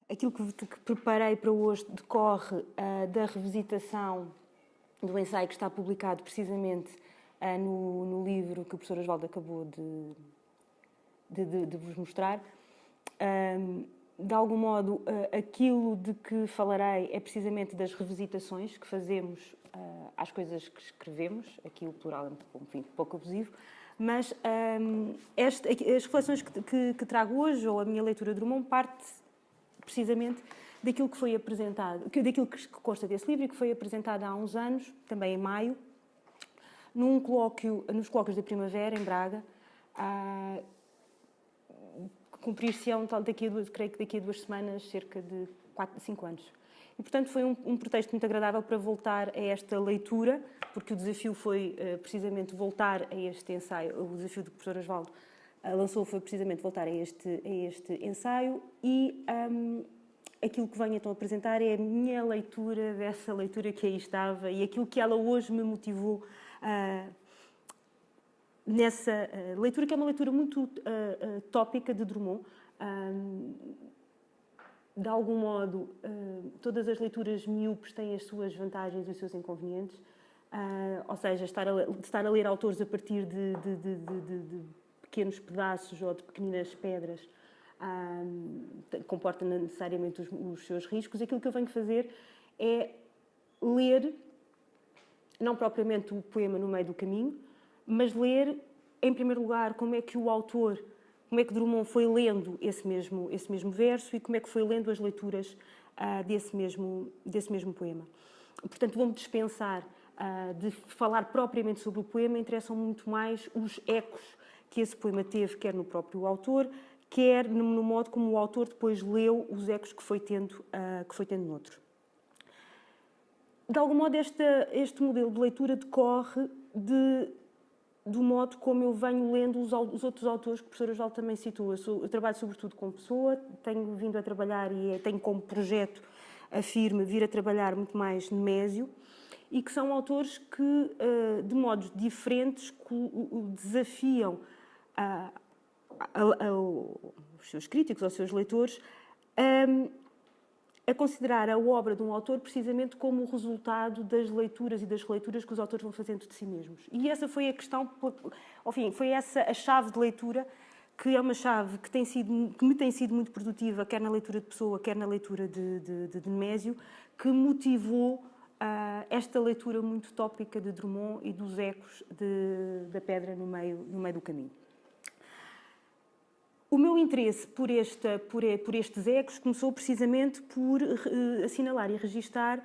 Aquilo que preparei para hoje decorre da revisitação do ensaio que está publicado precisamente no livro que o professor Osvaldo acabou de vos mostrar. De algum modo, aquilo de que falarei é precisamente das revisitações que fazemos às coisas que escrevemos. Aqui o plural é, enfim, pouco abusivo. Mas as reflexões que trago hoje, ou a minha leitura de Drummond, parte precisamente daquilo que foi apresentado, daquilo que consta desse livro e que foi apresentado há uns anos, também em maio, nos colóquios da Primavera, em Braga, que cumprir-se-ão, creio que daqui a 2 semanas, cerca de 5 anos. E, portanto, foi um pretexto muito agradável para voltar a esta leitura, porque o desafio foi precisamente voltar a este ensaio. O desafio do professor Osvaldo lançou foi precisamente voltar a este ensaio e aquilo que venho então apresentar é a minha leitura dessa leitura que aí estava e aquilo que ela hoje me motivou nessa leitura, que é uma leitura muito tópica de Drummond. De algum modo, todas as leituras míopes têm as suas vantagens e os seus inconvenientes. Ou seja, estar a ler autores a partir de pequenos pedaços ou de pequeninas pedras comporta necessariamente os seus riscos. Aquilo que eu venho fazer é ler, não propriamente o poema no meio do caminho, mas ler, em primeiro lugar, como é que Drummond foi lendo esse mesmo verso e como é que foi lendo as leituras desse mesmo poema. Portanto, vou-me dispensar de falar propriamente sobre o poema, interessam muito mais os ecos que esse poema teve, quer no próprio autor, quer no modo como o autor depois leu os ecos que foi tendo noutro. De algum modo, este modelo de leitura decorre do modo como eu venho lendo os outros autores que o professor Osvaldo também citou. Eu trabalho sobretudo com Pessoa, tenho vindo a trabalhar e tenho como projeto afirme vir a trabalhar muito mais Nemésio, e que são autores que, de modos diferentes, desafiam os seus críticos, aos seus leitores, a considerar a obra de um autor precisamente como o resultado das leituras e das releituras que os autores vão fazendo de si mesmos. E essa foi a questão, enfim, foi essa a chave de leitura, que é uma chave que me tem sido muito produtiva, quer na leitura de Pessoa, quer na leitura de Nemésio, que motivou esta leitura muito tópica de Drummond e dos ecos da pedra no meio do caminho. O meu interesse por estes ecos começou precisamente por assinalar e registar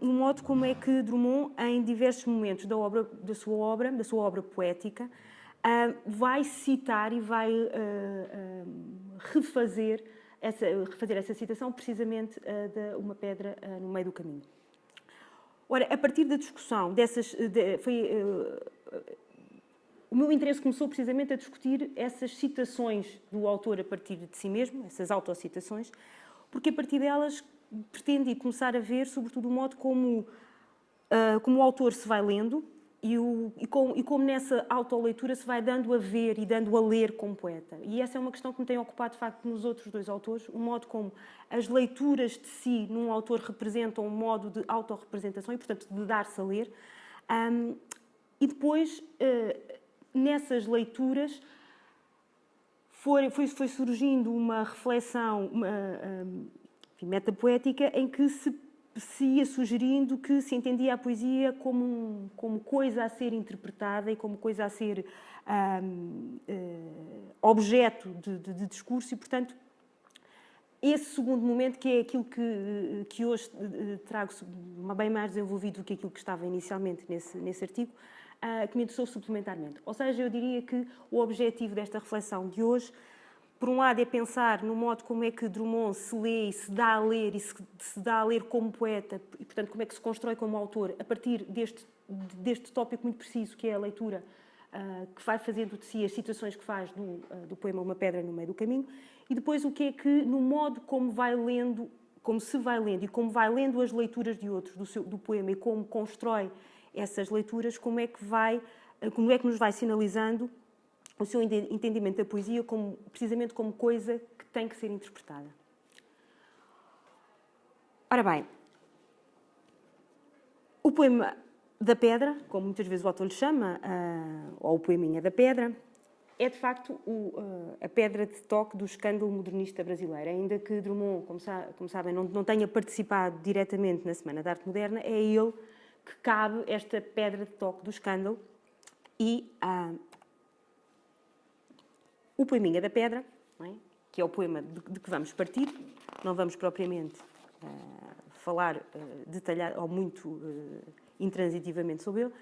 um modo como é que Drummond, em diversos momentos da sua obra poética, vai citar e vai refazer essa citação precisamente de uma pedra no meio do caminho. Ora, a partir da discussão o meu interesse começou precisamente a discutir essas citações do autor a partir de si mesmo, essas autocitações, porque a partir delas pretendi começar a ver, sobretudo, o modo como o autor se vai lendo e como nessa autoleitura se vai dando a ver e dando a ler como poeta. E essa é uma questão que me tem ocupado, de facto, nos outros 2 autores, o modo como as leituras de si num autor representam um modo de autorrepresentação e, portanto, de dar-se a ler. E depois, nessas leituras, foi surgindo uma reflexão metapoética em que se ia sugerindo que se entendia a poesia como coisa a ser interpretada e como coisa a ser objeto de discurso e, portanto, esse segundo momento, que é aquilo que hoje trago bem mais desenvolvido do que aquilo que estava inicialmente nesse artigo, que me interessou suplementarmente. Ou seja, eu diria que o objetivo desta reflexão de hoje, por um lado, é pensar no modo como é que Drummond se lê e se dá a ler e se dá a ler como poeta e, portanto, como é que se constrói como autor a partir deste tópico muito preciso que é a leitura que vai fazendo de si as citações que faz do poema Uma Pedra no Meio do Caminho, e depois o que é que, no modo como vai lendo, como se vai lendo e como vai lendo as leituras de outros do poema e como constrói essas leituras, como é que nos vai sinalizando o seu entendimento da poesia precisamente como coisa que tem que ser interpretada. Ora bem, o poema da pedra, como muitas vezes o autor lhe chama, ou o poeminha da pedra, é de facto a pedra de toque do escândalo modernista brasileiro. Ainda que Drummond, como sabem, não tenha participado diretamente na Semana da Arte Moderna, é ele que cabe esta pedra de toque do escândalo. E o poeminha da pedra, não é? Que é o poema de que vamos partir, não vamos propriamente falar detalhado ou muito intransitivamente sobre ele.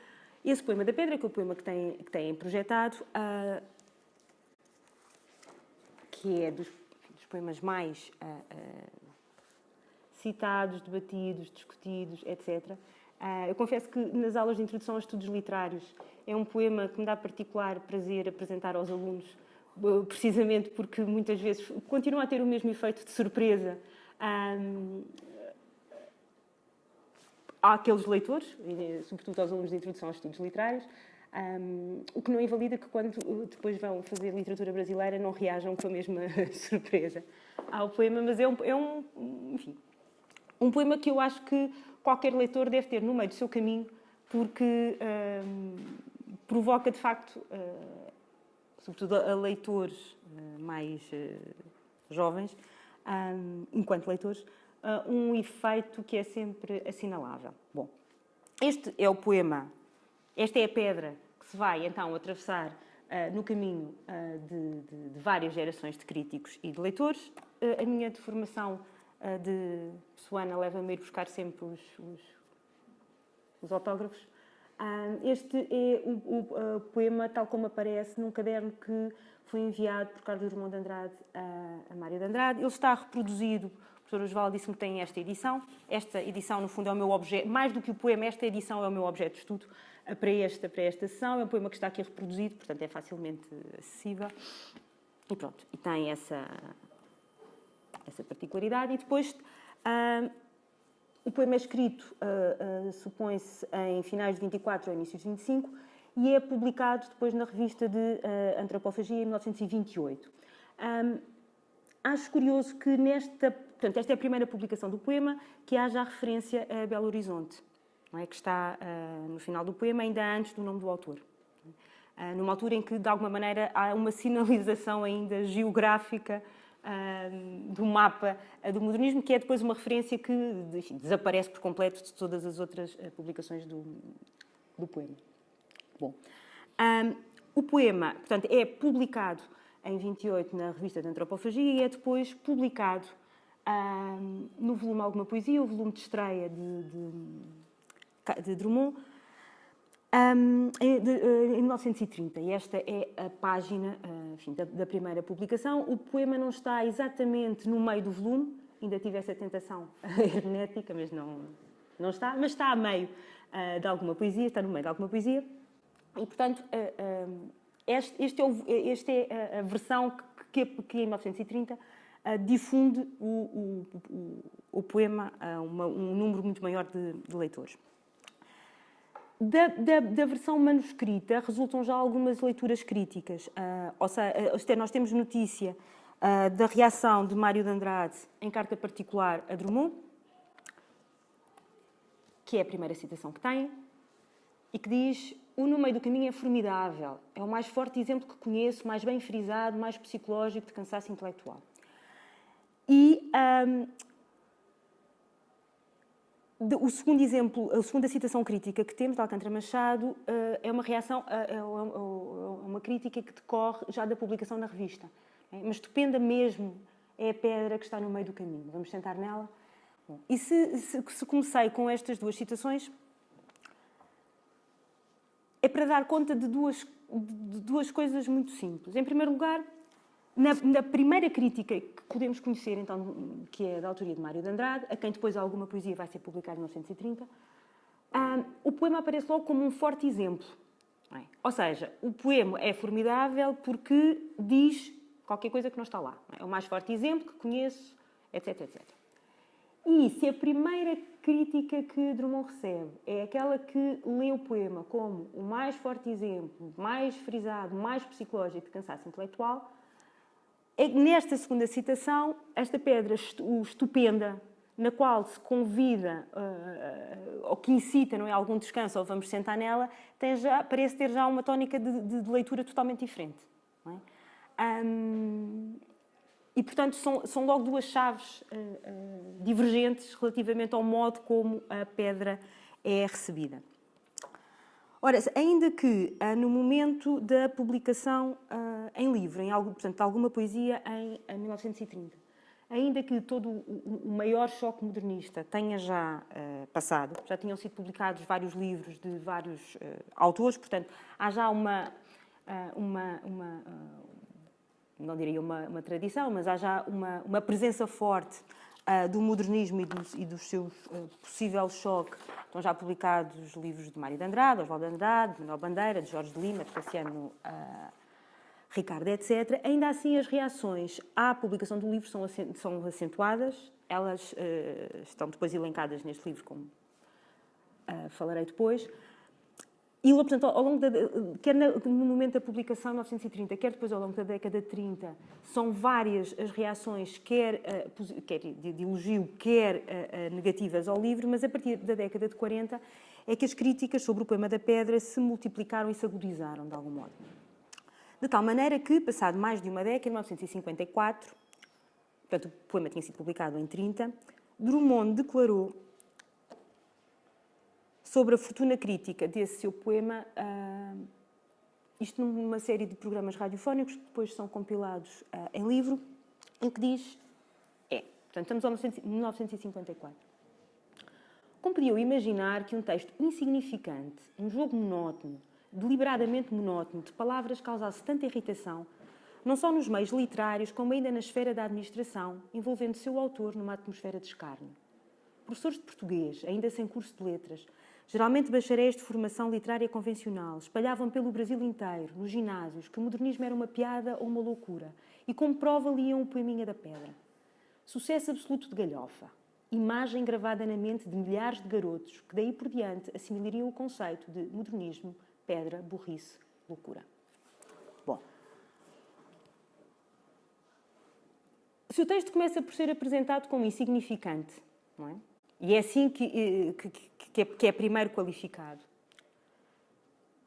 Esse poema da pedra, que é o poema que tem projetado, que é dos poemas mais citados, debatidos, discutidos, etc. Eu confesso que nas aulas de introdução a estudos literários é um poema que me dá particular prazer apresentar aos alunos, precisamente porque muitas vezes continua a ter o mesmo efeito de surpresa àqueles leitores, sobretudo aos alunos de introdução aos estudos literários, o que não invalida que quando depois vão fazer literatura brasileira não reajam com a mesma surpresa ao poema, mas enfim, um poema que eu acho que qualquer leitor deve ter no meio do seu caminho, porque provoca, de facto, sobretudo a leitores mais jovens, enquanto leitores, um efeito que é sempre assinalável. Bom, este é o poema, esta é a pedra que se vai, então, atravessar no caminho de várias gerações de críticos e de leitores. A minha formação de pessoana leva-me a ir buscar sempre os autógrafos. Este é o poema tal como aparece num caderno que foi enviado por Carlos Drummond de Andrade a Mário de Andrade. Ele está reproduzido, o professor Osvaldo disse-me que tem esta edição. Esta edição, no fundo, é o meu objeto, mais do que o poema, esta edição é o meu objeto de estudo para esta sessão. É um poema que está aqui reproduzido, portanto é facilmente acessível. E pronto, e tem essa particularidade. E depois, o poema é escrito, supõe-se, em finais de 24 ou inícios de 25, e é publicado depois na revista de Antropofagia, em 1928. Acho curioso que portanto, esta é a primeira publicação do poema, que haja a referência a Belo Horizonte, não é? Que está no final do poema, ainda antes do nome do autor. Numa altura em que, de alguma maneira, há uma sinalização ainda geográfica do mapa do modernismo, que é depois uma referência que, enfim, desaparece por completo de todas as outras publicações do poema. Bom, o poema, portanto, é publicado em 28 na revista de Antropofagia e é depois publicado no volume Alguma Poesia, o volume de estreia de Drummond, em 1930. E esta é a página, enfim, da primeira publicação. O poema não está exatamente no meio do volume, ainda tive essa tentação hermética, mas não está, mas está a meio de Alguma Poesia, está no meio de Alguma Poesia. E, portanto, esta é a versão que em 1930 difunde o poema a um número muito maior de leitores. Da versão manuscrita resultam já algumas leituras críticas. Ou seja, nós temos notícia da reação de Mário de Andrade em carta particular a Drummond, que é a primeira citação que tem, e que diz: "O No Meio do Caminho é formidável, é o mais forte exemplo que conheço, mais bem frisado, mais psicológico de cansaço intelectual." E o segundo exemplo, a segunda citação crítica que temos de Alcântara Machado é uma reação, é uma crítica que decorre já da publicação na revista. Mas estupenda mesmo é a pedra que está no meio do caminho. Vamos sentar nela? Bom, e se comecei com estas duas citações, é para dar conta de duas coisas muito simples. Em primeiro lugar, na primeira crítica que podemos conhecer, então, que é da autoria de Mário de Andrade, a quem depois Alguma Poesia vai ser publicada em 1930, o poema aparece logo como um forte exemplo. Não é? Ou seja, o poema é formidável porque diz qualquer coisa que não está lá. Não é? É o mais forte exemplo que conheço, etc, etc. E se a primeira crítica que Drummond recebe é aquela que lê o poema como o mais forte exemplo, mais frisado, mais psicológico de cansaço intelectual, nesta segunda citação, esta pedra estupenda na qual se convida, ou que incita, não é, algum descanso, ou vamos sentar nela, parece ter já uma tónica de leitura totalmente diferente. Não é? E, portanto, são logo duas chaves divergentes relativamente ao modo como a pedra é recebida. Ora, ainda que no momento da publicação em livro, portanto, alguma poesia em 1930, ainda que todo o maior choque modernista tenha já passado, já tinham sido publicados vários livros de vários autores, portanto, há já não diria uma tradição, mas há já uma presença forte do modernismo e do seu possível choque. Estão já publicados livros de Mário de Andrade, Osvaldo de Andrade, de Manuel Bandeira, de Jorge de Lima, de Cassiano Ricardo, etc. Ainda assim, as reações à publicação do livro são acentuadas. Elas estão depois elencadas neste livro, como falarei depois. E, portanto, ao longo quer no momento da publicação, em 1930, quer depois ao longo da década de 30, são várias as reações, quer de elogio, quer negativas ao livro, mas a partir da década de 40 é que as críticas sobre o poema da pedra se multiplicaram e se agudizaram, de algum modo. De tal maneira que, passado mais de uma década, em 1954, portanto, o poema tinha sido publicado em 30, Drummond declarou sobre a fortuna crítica desse seu poema, isto numa série de programas radiofónicos que depois são compilados em livro, em que diz, portanto, estamos em 1954. Como podiam imaginar que um texto insignificante, um jogo monótono, deliberadamente monótono, de palavras causasse tanta irritação, não só nos meios literários, como ainda na esfera da administração, envolvendo seu autor numa atmosfera de escárnio. Professores de português, ainda sem curso de letras, geralmente bacharéis de formação literária convencional, espalhavam pelo Brasil inteiro, nos ginásios, que o modernismo era uma piada ou uma loucura, e como prova liam o Poeminha da Pedra. Sucesso absoluto de galhofa. Imagem gravada na mente de milhares de garotos, que daí por diante assimilariam o conceito de modernismo, pedra, burrice, loucura. Bom. Se o texto começa por ser apresentado como insignificante, não é? E é assim que é primeiro qualificado.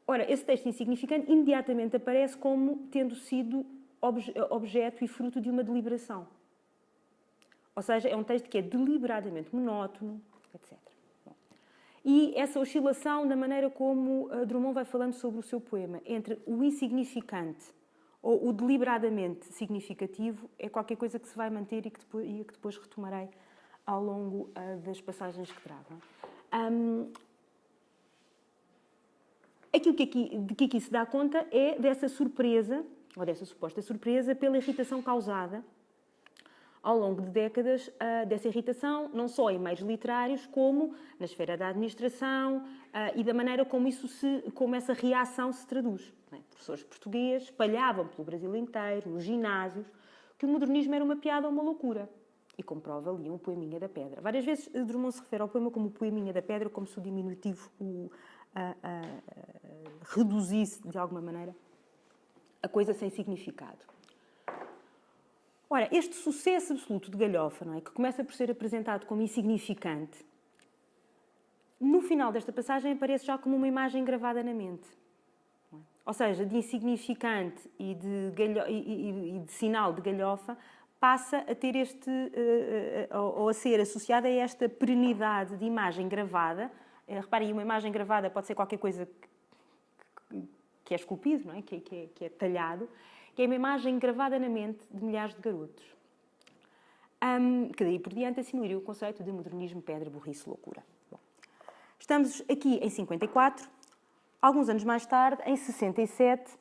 Ora, esse texto insignificante imediatamente aparece como tendo sido objeto e fruto de uma deliberação. Ou seja, é um texto que é deliberadamente monótono, etc. Bom. E essa oscilação na maneira como Drummond vai falando sobre o seu poema, entre o insignificante ou o deliberadamente significativo, é qualquer coisa que se vai manter e que depois retomarei ao longo das passagens que trago. Aquilo de que aqui se dá conta é dessa surpresa, ou dessa suposta surpresa, pela irritação causada ao longo de décadas, dessa irritação, não só em meios literários, como na esfera da administração e da maneira como essa reação se traduz. Professores portugueses espalhavam pelo Brasil inteiro, nos ginásios, que o modernismo era uma piada ou uma loucura. E como prova, liam o Poeminha da Pedra. Várias vezes Drummond se refere ao poema como o Poeminha da Pedra, como se o diminutivo reduzisse, de alguma maneira, a coisa sem significado. Ora, este sucesso absoluto de galhofa, não é, que começa por ser apresentado como insignificante, no final desta passagem aparece já como uma imagem gravada na mente. Ou seja, de insignificante e de sinal de galhofa, passa a ter ou a ser associada a esta perenidade de imagem gravada. Reparem, uma imagem gravada pode ser qualquer coisa que é esculpido, não é? Que é talhado, que é uma imagem gravada na mente de milhares de garotos. Que daí por diante assimilariam o conceito de modernismo, pedra, burrice, loucura. Bom, estamos aqui em 54. Alguns anos mais tarde, em 67,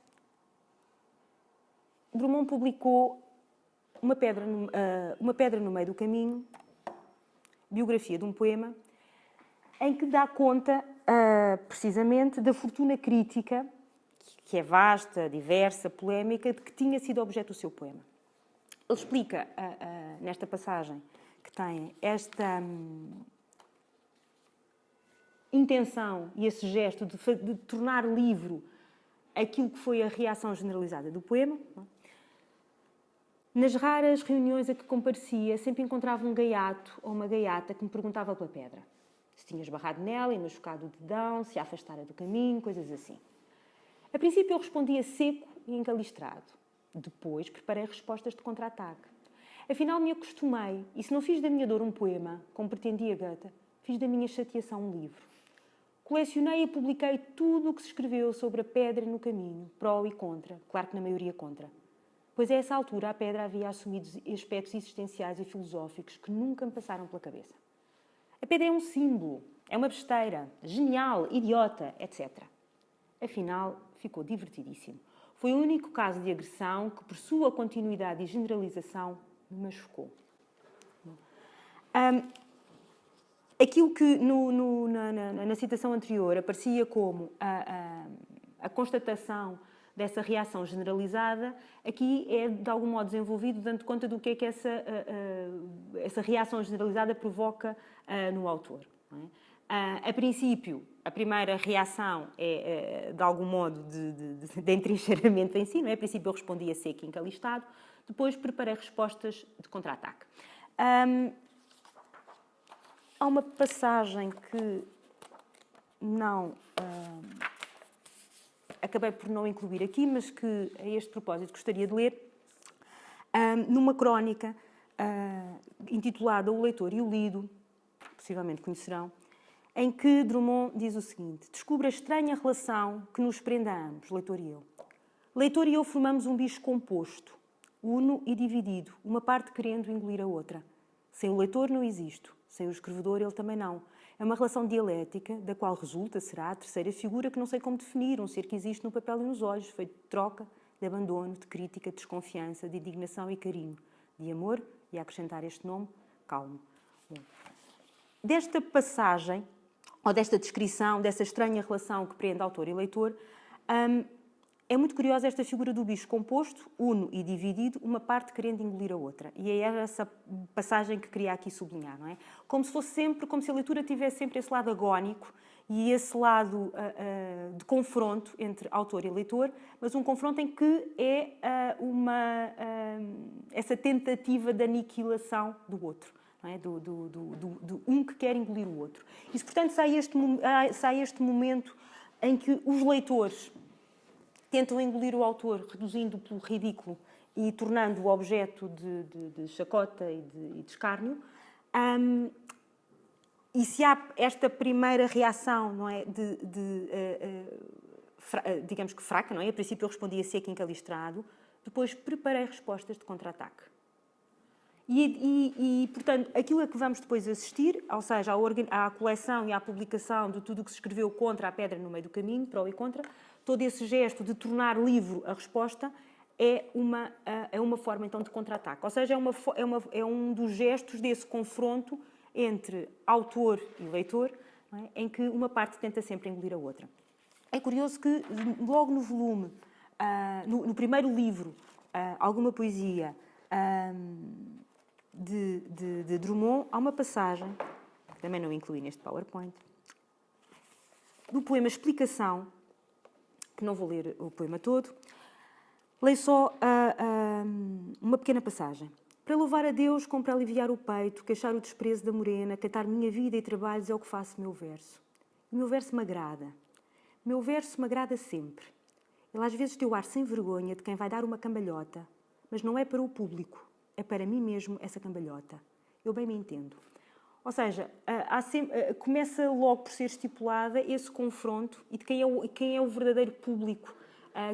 Drummond publicou Uma Pedra no Meio do Caminho, biografia de um poema, em que dá conta, precisamente, da fortuna crítica, que é vasta, diversa, polémica, de que tinha sido objeto o seu poema. Ele explica, nesta passagem, que tem esta intenção e esse gesto de tornar livro aquilo que foi a reação generalizada do poema, não é? Nas raras reuniões a que comparecia, sempre encontrava um gaiato ou uma gaiata que me perguntava pela pedra. Se tinha esbarrado nela e machucado o dedão, se a afastara do caminho, coisas assim. A princípio eu respondia seco e encalistrado. Depois preparei respostas de contra-ataque. Afinal me acostumei, e se não fiz da minha dor um poema, como pretendia Goethe, fiz da minha chateação um livro. Colecionei e publiquei tudo o que se escreveu sobre a pedra no caminho, pró e contra, claro que na maioria contra. Pois a essa altura a pedra havia assumido aspectos existenciais e filosóficos que nunca me passaram pela cabeça. A pedra é um símbolo, é uma besteira, genial, idiota, etc. Afinal, ficou divertidíssimo. Foi o único caso de agressão que, por sua continuidade e generalização, me machucou. Aquilo que na citação anterior aparecia como a constatação dessa reação generalizada, aqui é de algum modo desenvolvido, dando conta do que é que essa reação generalizada provoca no autor. Não é? A princípio, a primeira reação é de algum modo de entrincheiramento em si, não é? A princípio eu respondia seco e encalistado, depois preparei respostas de contra-ataque. Há uma passagem que não acabei por não incluir aqui, mas que a este propósito gostaria de ler, numa crónica intitulada O Leitor e o Lido, possivelmente conhecerão, em que Drummond diz o seguinte: descubra a estranha relação que nos prende a ambos, leitor e eu. Leitor e eu formamos um bicho composto, uno e dividido, uma parte querendo engolir a outra. Sem o leitor não existo, sem o escrevedor ele também não. É uma relação dialética, da qual resulta, será, a terceira figura que não sei como definir, um ser que existe no papel e nos olhos, feito de troca, de abandono, de crítica, de desconfiança, de indignação e carinho, de amor, e a acrescentar este nome, calmo. Bom, desta passagem, ou desta descrição, dessa estranha relação que prende autor e leitor, é muito curiosa esta figura do bicho composto, uno e dividido, uma parte querendo engolir a outra. E é essa passagem que queria aqui sublinhar, não é? Como se fosse sempre, como se a leitura tivesse sempre esse lado agónico e esse lado de confronto entre autor e leitor, mas um confronto em que é essa tentativa de aniquilação do outro. Não é? Do um que quer engolir o outro. E, portanto, sai este momento em que os leitores tentam engolir o autor, reduzindo-o pelo ridículo e tornando-o objeto de chacota e de escárnio. E se há esta primeira reação, não é, digamos que fraca, não é? A princípio eu respondia seco e encalistrado, depois preparei respostas de contra-ataque. Portanto, aquilo a que vamos depois assistir, ou seja, à coleção e à publicação de tudo o que se escreveu contra a pedra no meio do caminho, pró e contra, todo esse gesto de tornar livro a resposta é uma forma, então, de contra-ataque. Ou seja, é um dos gestos desse confronto entre autor e leitor, não é? Em que uma parte tenta sempre engolir a outra. É curioso que, logo no volume, no primeiro livro, Alguma Poesia, de Drummond, há uma passagem, que também não incluí neste PowerPoint, do poema Explicação, que não vou ler o poema todo, leio só uma pequena passagem. Para louvar a Deus, como para aliviar o peito, queixar o desprezo da morena, cantar minha vida e trabalhos é o que faço meu verso. O meu verso me agrada. O meu verso me agrada sempre. Ele às vezes tem o ar sem vergonha de quem vai dar uma cambalhota, mas não é para o público. É para mim mesmo essa cambalhota. Eu bem me entendo. Ou seja, começa logo por ser estipulada esse confronto e de quem é o verdadeiro público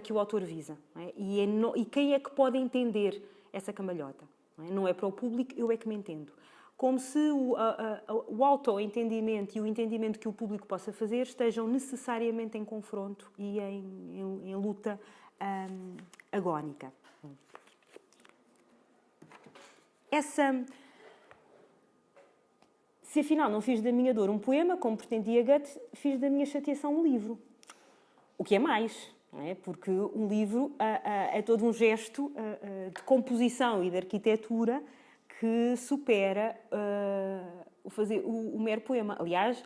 que o autor visa. Não é? E quem é que pode entender essa cambalhota. Não é para o público, eu é que me entendo. Como se o auto-entendimento e o entendimento que o público possa fazer estejam necessariamente em confronto e em luta agónica. Se afinal não fiz da minha dor um poema, como pretendia Goethe, fiz da minha chateação um livro. O que é mais, não é? Porque um livro é todo um gesto de composição e de arquitetura que supera o mero poema. Aliás,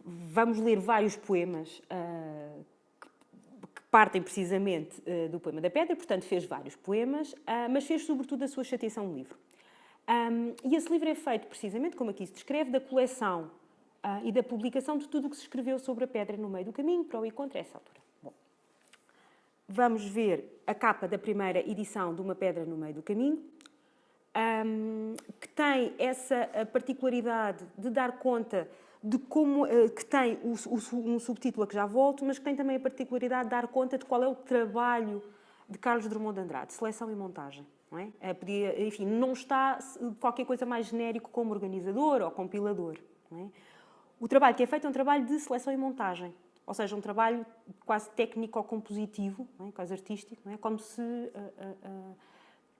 vamos ler vários poemas partem precisamente do poema da pedra, portanto fez vários poemas, mas fez sobretudo a sua chateação um livro. E esse livro é feito precisamente, como aqui se descreve, da coleção e da publicação de tudo o que se escreveu sobre a pedra no meio do caminho, pró e contra essa altura. Bom, vamos ver a capa da primeira edição de Uma Pedra no Meio do Caminho, que tem essa particularidade de dar conta de como, que tem um subtítulo a que já volto, mas que tem também a particularidade de dar conta de qual é o trabalho de Carlos Drummond de Andrade, seleção e montagem. Não é? Enfim, não está qualquer coisa mais genérico como organizador ou compilador. Não é? O trabalho que é feito é um trabalho de seleção e montagem, ou seja, um trabalho quase técnico-compositivo, não é? Quase artístico, não é? Como se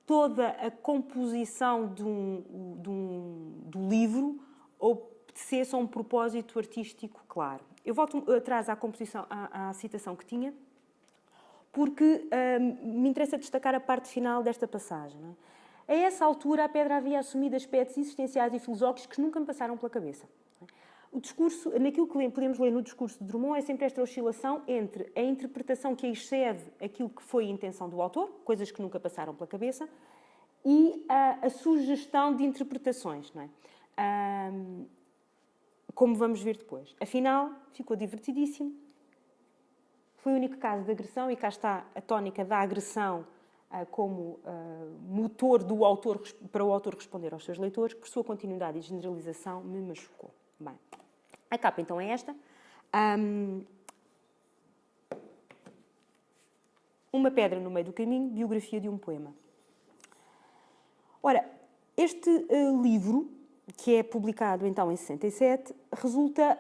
toda a composição do livro obedecesse a um propósito artístico claro. Eu volto atrás à composição, à citação que tinha, porque me interessa destacar a parte final desta passagem. Não é? A essa altura, a pedra havia assumido aspectos existenciais e filosóficos que nunca me passaram pela cabeça. O discurso, naquilo que podemos ler no discurso de Drummond, é sempre esta oscilação entre a interpretação que excede aquilo que foi a intenção do autor, coisas que nunca passaram pela cabeça, e a sugestão de interpretações, não é? Como vamos ver depois. Afinal, ficou divertidíssimo. Foi o único caso de agressão, e cá está a tónica da agressão como motor do autor, para o autor responder aos seus leitores, que por sua continuidade e generalização me machucou. Bem, a capa então é esta. Uma Pedra no Meio do Caminho, biografia de um poema. Ora, este livro, que é publicado então em 67, resulta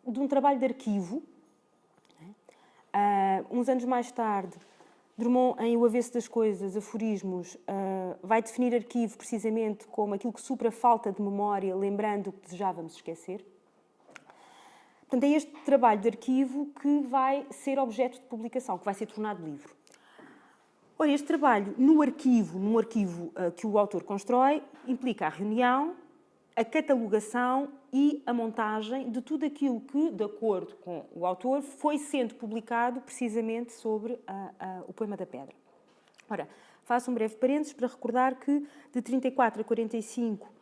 de um trabalho de arquivo. Uns anos mais tarde, Drummond, em O Avesso das Coisas, Aforismos, vai definir arquivo precisamente como aquilo que supra a falta de memória, lembrando o que desejávamos esquecer. Portanto, é este trabalho de arquivo que vai ser objeto de publicação, que vai ser tornado livro. Ora, este trabalho, num arquivo que o autor constrói, implica a reunião, a catalogação e a montagem de tudo aquilo que, de acordo com o autor, foi sendo publicado precisamente sobre o poema da pedra. Ora, faço um breve parênteses para recordar que de 34 a 45,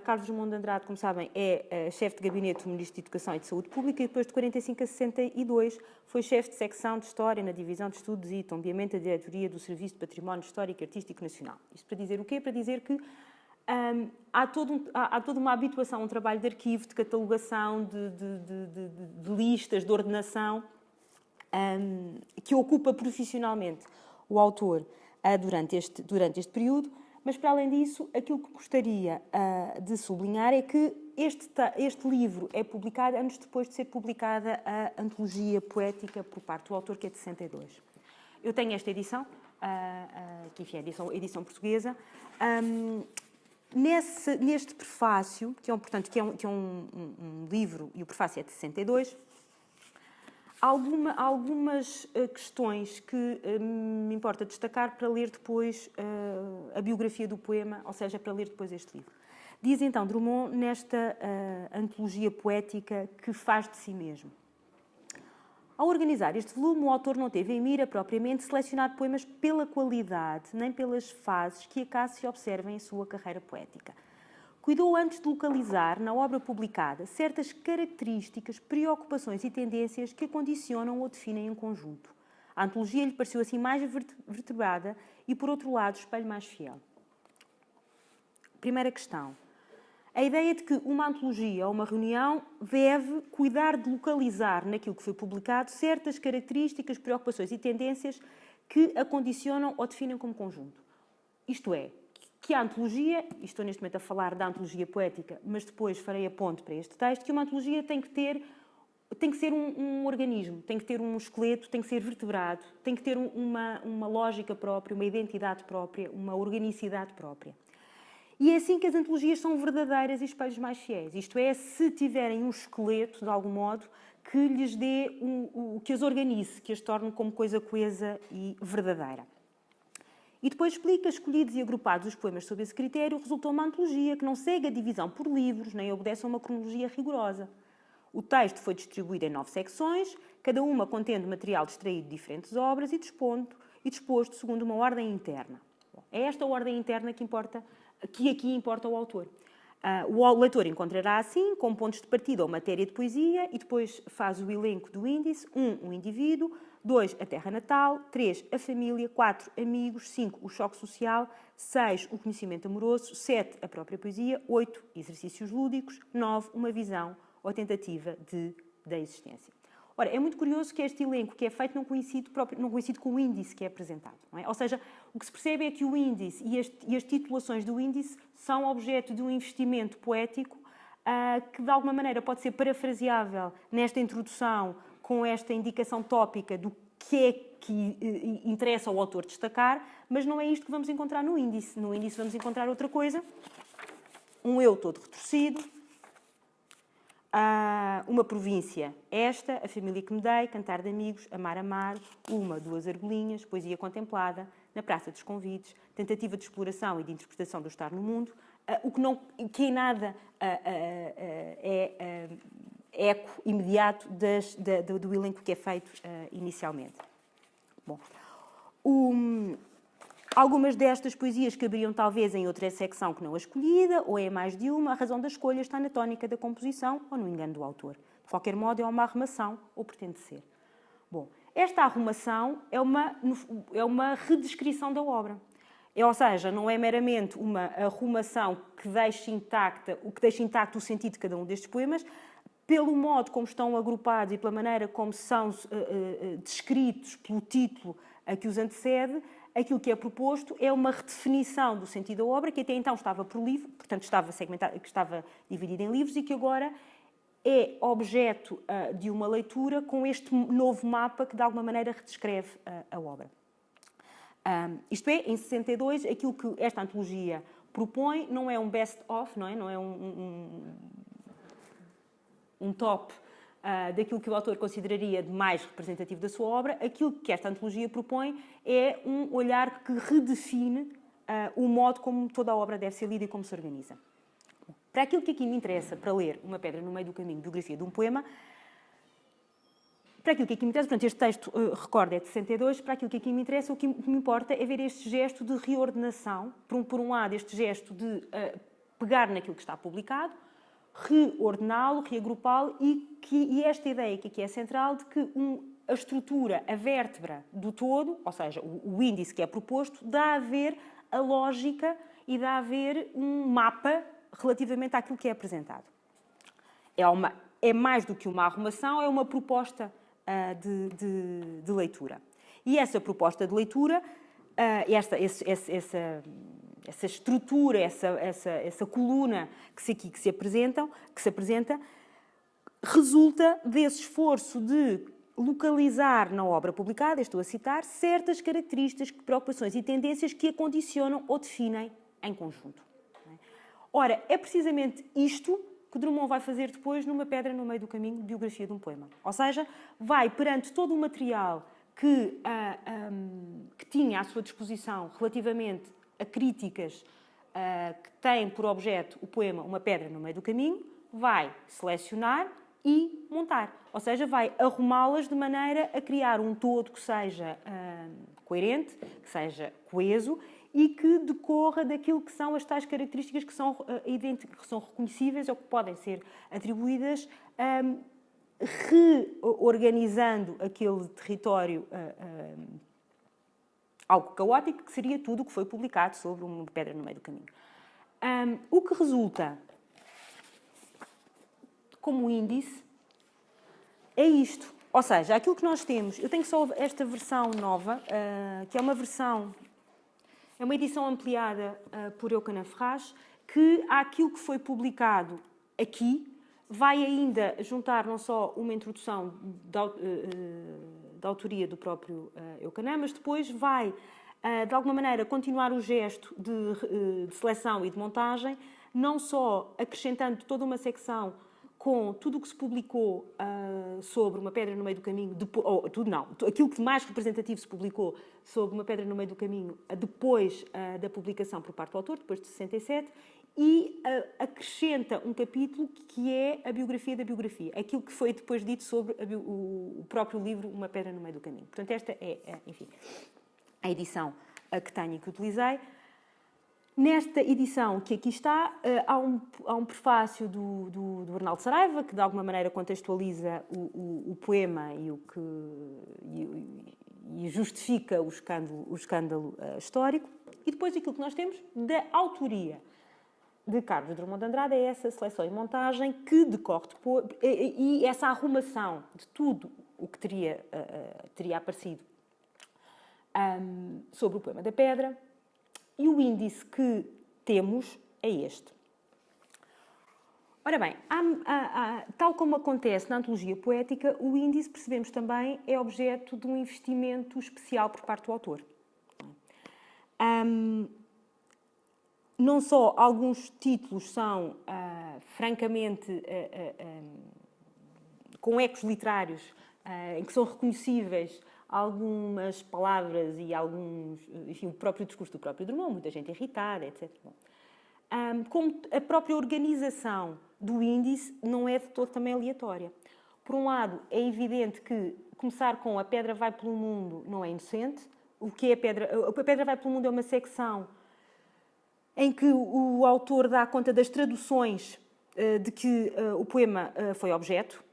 Carlos Drummond de Andrade, como sabem, é chefe de gabinete do Ministro de Educação e de Saúde Pública, e depois de 45 a 62 foi chefe de secção de História na Divisão de Estudos e Tombeamento da Diretoria do Serviço de Património Histórico e Artístico Nacional. Isto para dizer o quê? Para dizer que há toda uma habituação a um trabalho de arquivo, de catalogação, de listas, de ordenação, que ocupa profissionalmente o autor durante este período, mas, para além disso, aquilo que gostaria de sublinhar é que este livro é publicado anos depois de ser publicada a antologia poética por parte do autor, que é de 62. Eu tenho esta edição, que enfim, é a edição portuguesa. Neste prefácio, que é um livro, e o prefácio é de 62, algumas questões que me importa destacar para ler depois a biografia do poema, ou seja, para ler depois este livro. Diz então Drummond, nesta antologia poética que faz de si mesmo: ao organizar este volume, o autor não teve em mira propriamente selecionar poemas pela qualidade, nem pelas fases que acaso se observam em sua carreira poética. Cuidou antes de localizar, na obra publicada, certas características, preocupações e tendências que a condicionam ou definem em conjunto. A antologia lhe pareceu assim mais vertebrada e, por outro lado, o espelho mais fiel. Primeira questão. A ideia de que uma antologia ou uma reunião deve cuidar de localizar naquilo que foi publicado certas características, preocupações e tendências que a condicionam ou definem como conjunto. Isto é, que a antologia, e estou neste momento a falar da antologia poética, mas depois farei a ponte para este texto, que uma antologia tem que ser um organismo, tem que ter um esqueleto, tem que ser vertebrado, tem que ter uma lógica própria, uma identidade própria, uma organicidade própria. E é assim que as antologias são verdadeiras e espelhos mais fiéis. Isto é, se tiverem um esqueleto, de algum modo, que lhes dê que as organize, que as torne como coisa coesa e verdadeira. E depois explica, escolhidos e agrupados os poemas sob esse critério, resultou uma antologia que não segue a divisão por livros, nem obedece a uma cronologia rigorosa. O texto foi distribuído em 9 secções, cada uma contendo material extraído de diferentes obras e disposto segundo uma ordem interna. Bom, é esta ordem interna que aqui importa ao autor. O leitor encontrará assim, com pontos de partida, ou matéria de poesia, e depois faz o elenco do índice: 1, o indivíduo; 2, a terra natal; 3, a família; 4, amigos; 5, o choque social; 6, o conhecimento amoroso; 7, a própria poesia; 8, exercícios lúdicos; 9, uma visão ou tentativa da existência. Ora, é muito curioso que este elenco que é feito não coincide com o índice que é apresentado. Não é? Ou seja, o que se percebe é que o índice e as titulações do índice são objeto de um investimento poético que, de alguma maneira, pode ser parafraseável nesta introdução com esta indicação tópica do que é que interessa ao autor destacar, mas não é isto que vamos encontrar no índice. No índice vamos encontrar outra coisa, um eu todo retorcido, uma província, esta, a família que me dei, cantar de amigos, amar, uma, duas argolinhas, poesia contemplada, na praça dos convites, tentativa de exploração e de interpretação do estar no mundo, que em nada é eco imediato do elenco que é feito inicialmente. Bom, algumas destas poesias caberiam talvez em outra secção que não a escolhida, ou é mais de uma. A razão da escolha está na tónica da composição ou no engano do autor. De qualquer modo, é uma arrumação, ou pretende ser. Bom, esta arrumação é uma redescrição da obra. Ou seja, não é meramente uma arrumação que deixe intacto o sentido de cada um destes poemas, pelo modo como estão agrupados e pela maneira como são descritos pelo título a que os antecede. Aquilo que é proposto é uma redefinição do sentido da obra, que até então estava por livro, portanto estava segmentado, que estava dividida em livros, e que agora é objeto de uma leitura com este novo mapa que de alguma maneira redescreve a obra. Isto é, em 62, aquilo que esta antologia propõe não é um best-of, não é um top daquilo que o autor consideraria de mais representativo da sua obra. Aquilo que esta antologia propõe é um olhar que redefine o modo como toda a obra deve ser lida e como se organiza. Para aquilo que aqui me interessa, para ler Uma Pedra no Meio do Caminho, biografia de um poema, para aquilo que aqui me interessa, portanto, este texto, recordo, é de 62, para aquilo que aqui me interessa, o que me importa é ver este gesto de reordenação, por um lado, este gesto de pegar naquilo que está publicado, reordená-lo, reagrupá-lo, e esta ideia que aqui é central de que a estrutura, a vértebra do todo, ou seja, o índice que é proposto, dá a ver a lógica e dá a ver um mapa relativamente àquilo que é apresentado. É mais do que uma arrumação, é uma proposta de leitura. E essa proposta de leitura, essa estrutura, essa coluna que se apresenta, resulta desse esforço de localizar na obra publicada, estou a citar, certas características, preocupações e tendências que a condicionam ou definem em conjunto. Ora, é precisamente isto que Drummond vai fazer depois numa Pedra no Meio do Caminho, de biografia de um poema. Ou seja, vai perante todo o material que tinha à sua disposição relativamente a críticas que têm por objeto o poema Uma Pedra no Meio do Caminho, vai selecionar e montar. Ou seja, vai arrumá-las de maneira a criar um todo que seja coerente, que seja coeso e que decorra daquilo que são as tais características que são reconhecíveis ou que podem ser atribuídas, reorganizando aquele território algo caótico, que seria tudo o que foi publicado sobre Uma Pedra no Meio do Caminho. O que resulta como índice é isto. Ou seja, aquilo que nós temos, eu tenho só esta versão nova, que é uma versão, é uma edição ampliada por Eucana Ferraz, que àquilo que foi publicado aqui vai ainda juntar não só uma introdução da autoria do próprio Eucana, mas depois vai, de alguma maneira, continuar o gesto de seleção e de montagem, não só acrescentando toda uma secção com tudo o que se publicou sobre Uma Pedra no Meio do Caminho, aquilo que mais representativo se publicou sobre Uma Pedra no Meio do Caminho depois da publicação por parte do autor, depois de 67, e acrescenta um capítulo que é a biografia da biografia, aquilo que foi depois dito sobre o próprio livro Uma Pedra no Meio do Caminho. Portanto, esta é enfim, a edição que tenho e que utilizei. Nesta edição que aqui está, há um prefácio do Arnaldo Saraiva, que de alguma maneira contextualiza o poema e justifica o escândalo histórico. E depois aquilo que nós temos da autoria de Carlos Drummond de Andrade é essa seleção e montagem que decorre depois, e essa arrumação de tudo o que teria aparecido sobre o poema da Pedra. E o índice que temos é este. Ora bem, tal como acontece na antologia poética, o índice, percebemos também, é objeto de um investimento especial por parte do autor. Não só alguns títulos são francamente com ecos literários em que são reconhecíveis algumas palavras e enfim, o próprio discurso do próprio Drummond, muita gente irritada, etc. Como a própria organização do índice não é de todo também aleatória. Por um lado, é evidente que começar com A Pedra Vai pelo Mundo não é inocente. O que é A Pedra Vai pelo Mundo é uma secção em que o autor dá conta das traduções de que o poema foi objeto.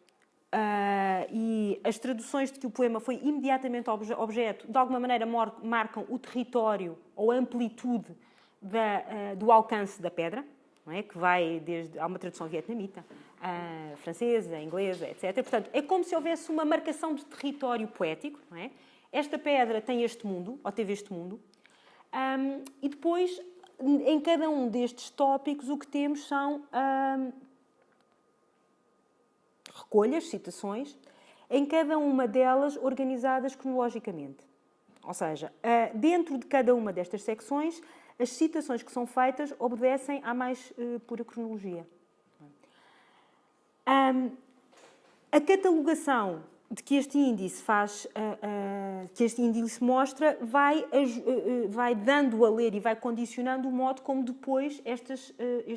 E as traduções de que o poema foi imediatamente objeto, de alguma maneira marcam o território ou a amplitude do alcance da pedra, não é? Que vai desde... Há uma tradução vietnamita, francesa, inglesa, etc. Portanto, é como se houvesse uma marcação de território poético, não é? Esta pedra tem este mundo, ou teve este mundo, e depois, em cada um destes tópicos, o que temos são... recolhas, citações, em cada uma delas organizadas cronologicamente. Ou seja, dentro de cada uma destas secções, as citações que são feitas obedecem à mais pura cronologia. A catalogação de que este índice que este índice mostra, vai dando a ler e vai condicionando o modo como depois estes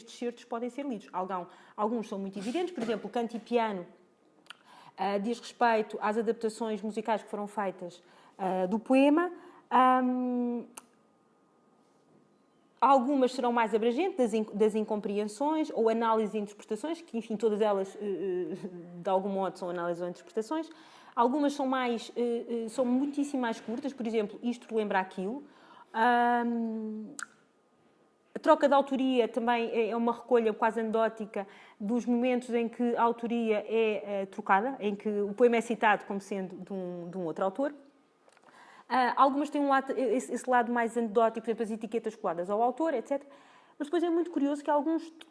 certos podem ser lidos. Alguns são muito evidentes, por exemplo, Canto e Piano diz respeito às adaptações musicais que foram feitas do poema. Algumas serão mais abrangentes, das incompreensões ou análises e interpretações, que, enfim, todas elas, de algum modo, são análises ou interpretações. Algumas são muitíssimo mais curtas, por exemplo, Isto Lembra Aquilo. A troca de autoria também é uma recolha quase anedótica dos momentos em que a autoria é trocada, em que o poema é citado como sendo de um outro autor. Algumas têm esse lado mais anedótico, por exemplo, as etiquetas coladas ao autor, etc. Mas depois é muito curioso que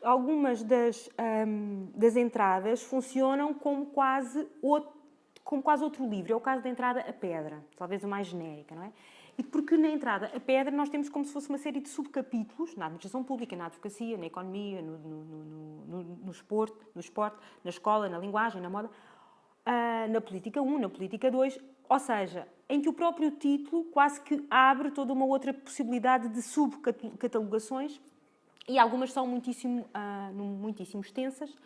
algumas das entradas funcionam como quase outro livro. É o caso da entrada A Pedra, talvez a mais genérica, não é? E porque na entrada A Pedra nós temos como se fosse uma série de subcapítulos na administração pública, na advocacia, na economia, no esporte, na escola, na linguagem, na moda, na política 1, na política 2, ou seja, em que o próprio título quase que abre toda uma outra possibilidade de subcatalogações, e algumas são muitíssimo extensas.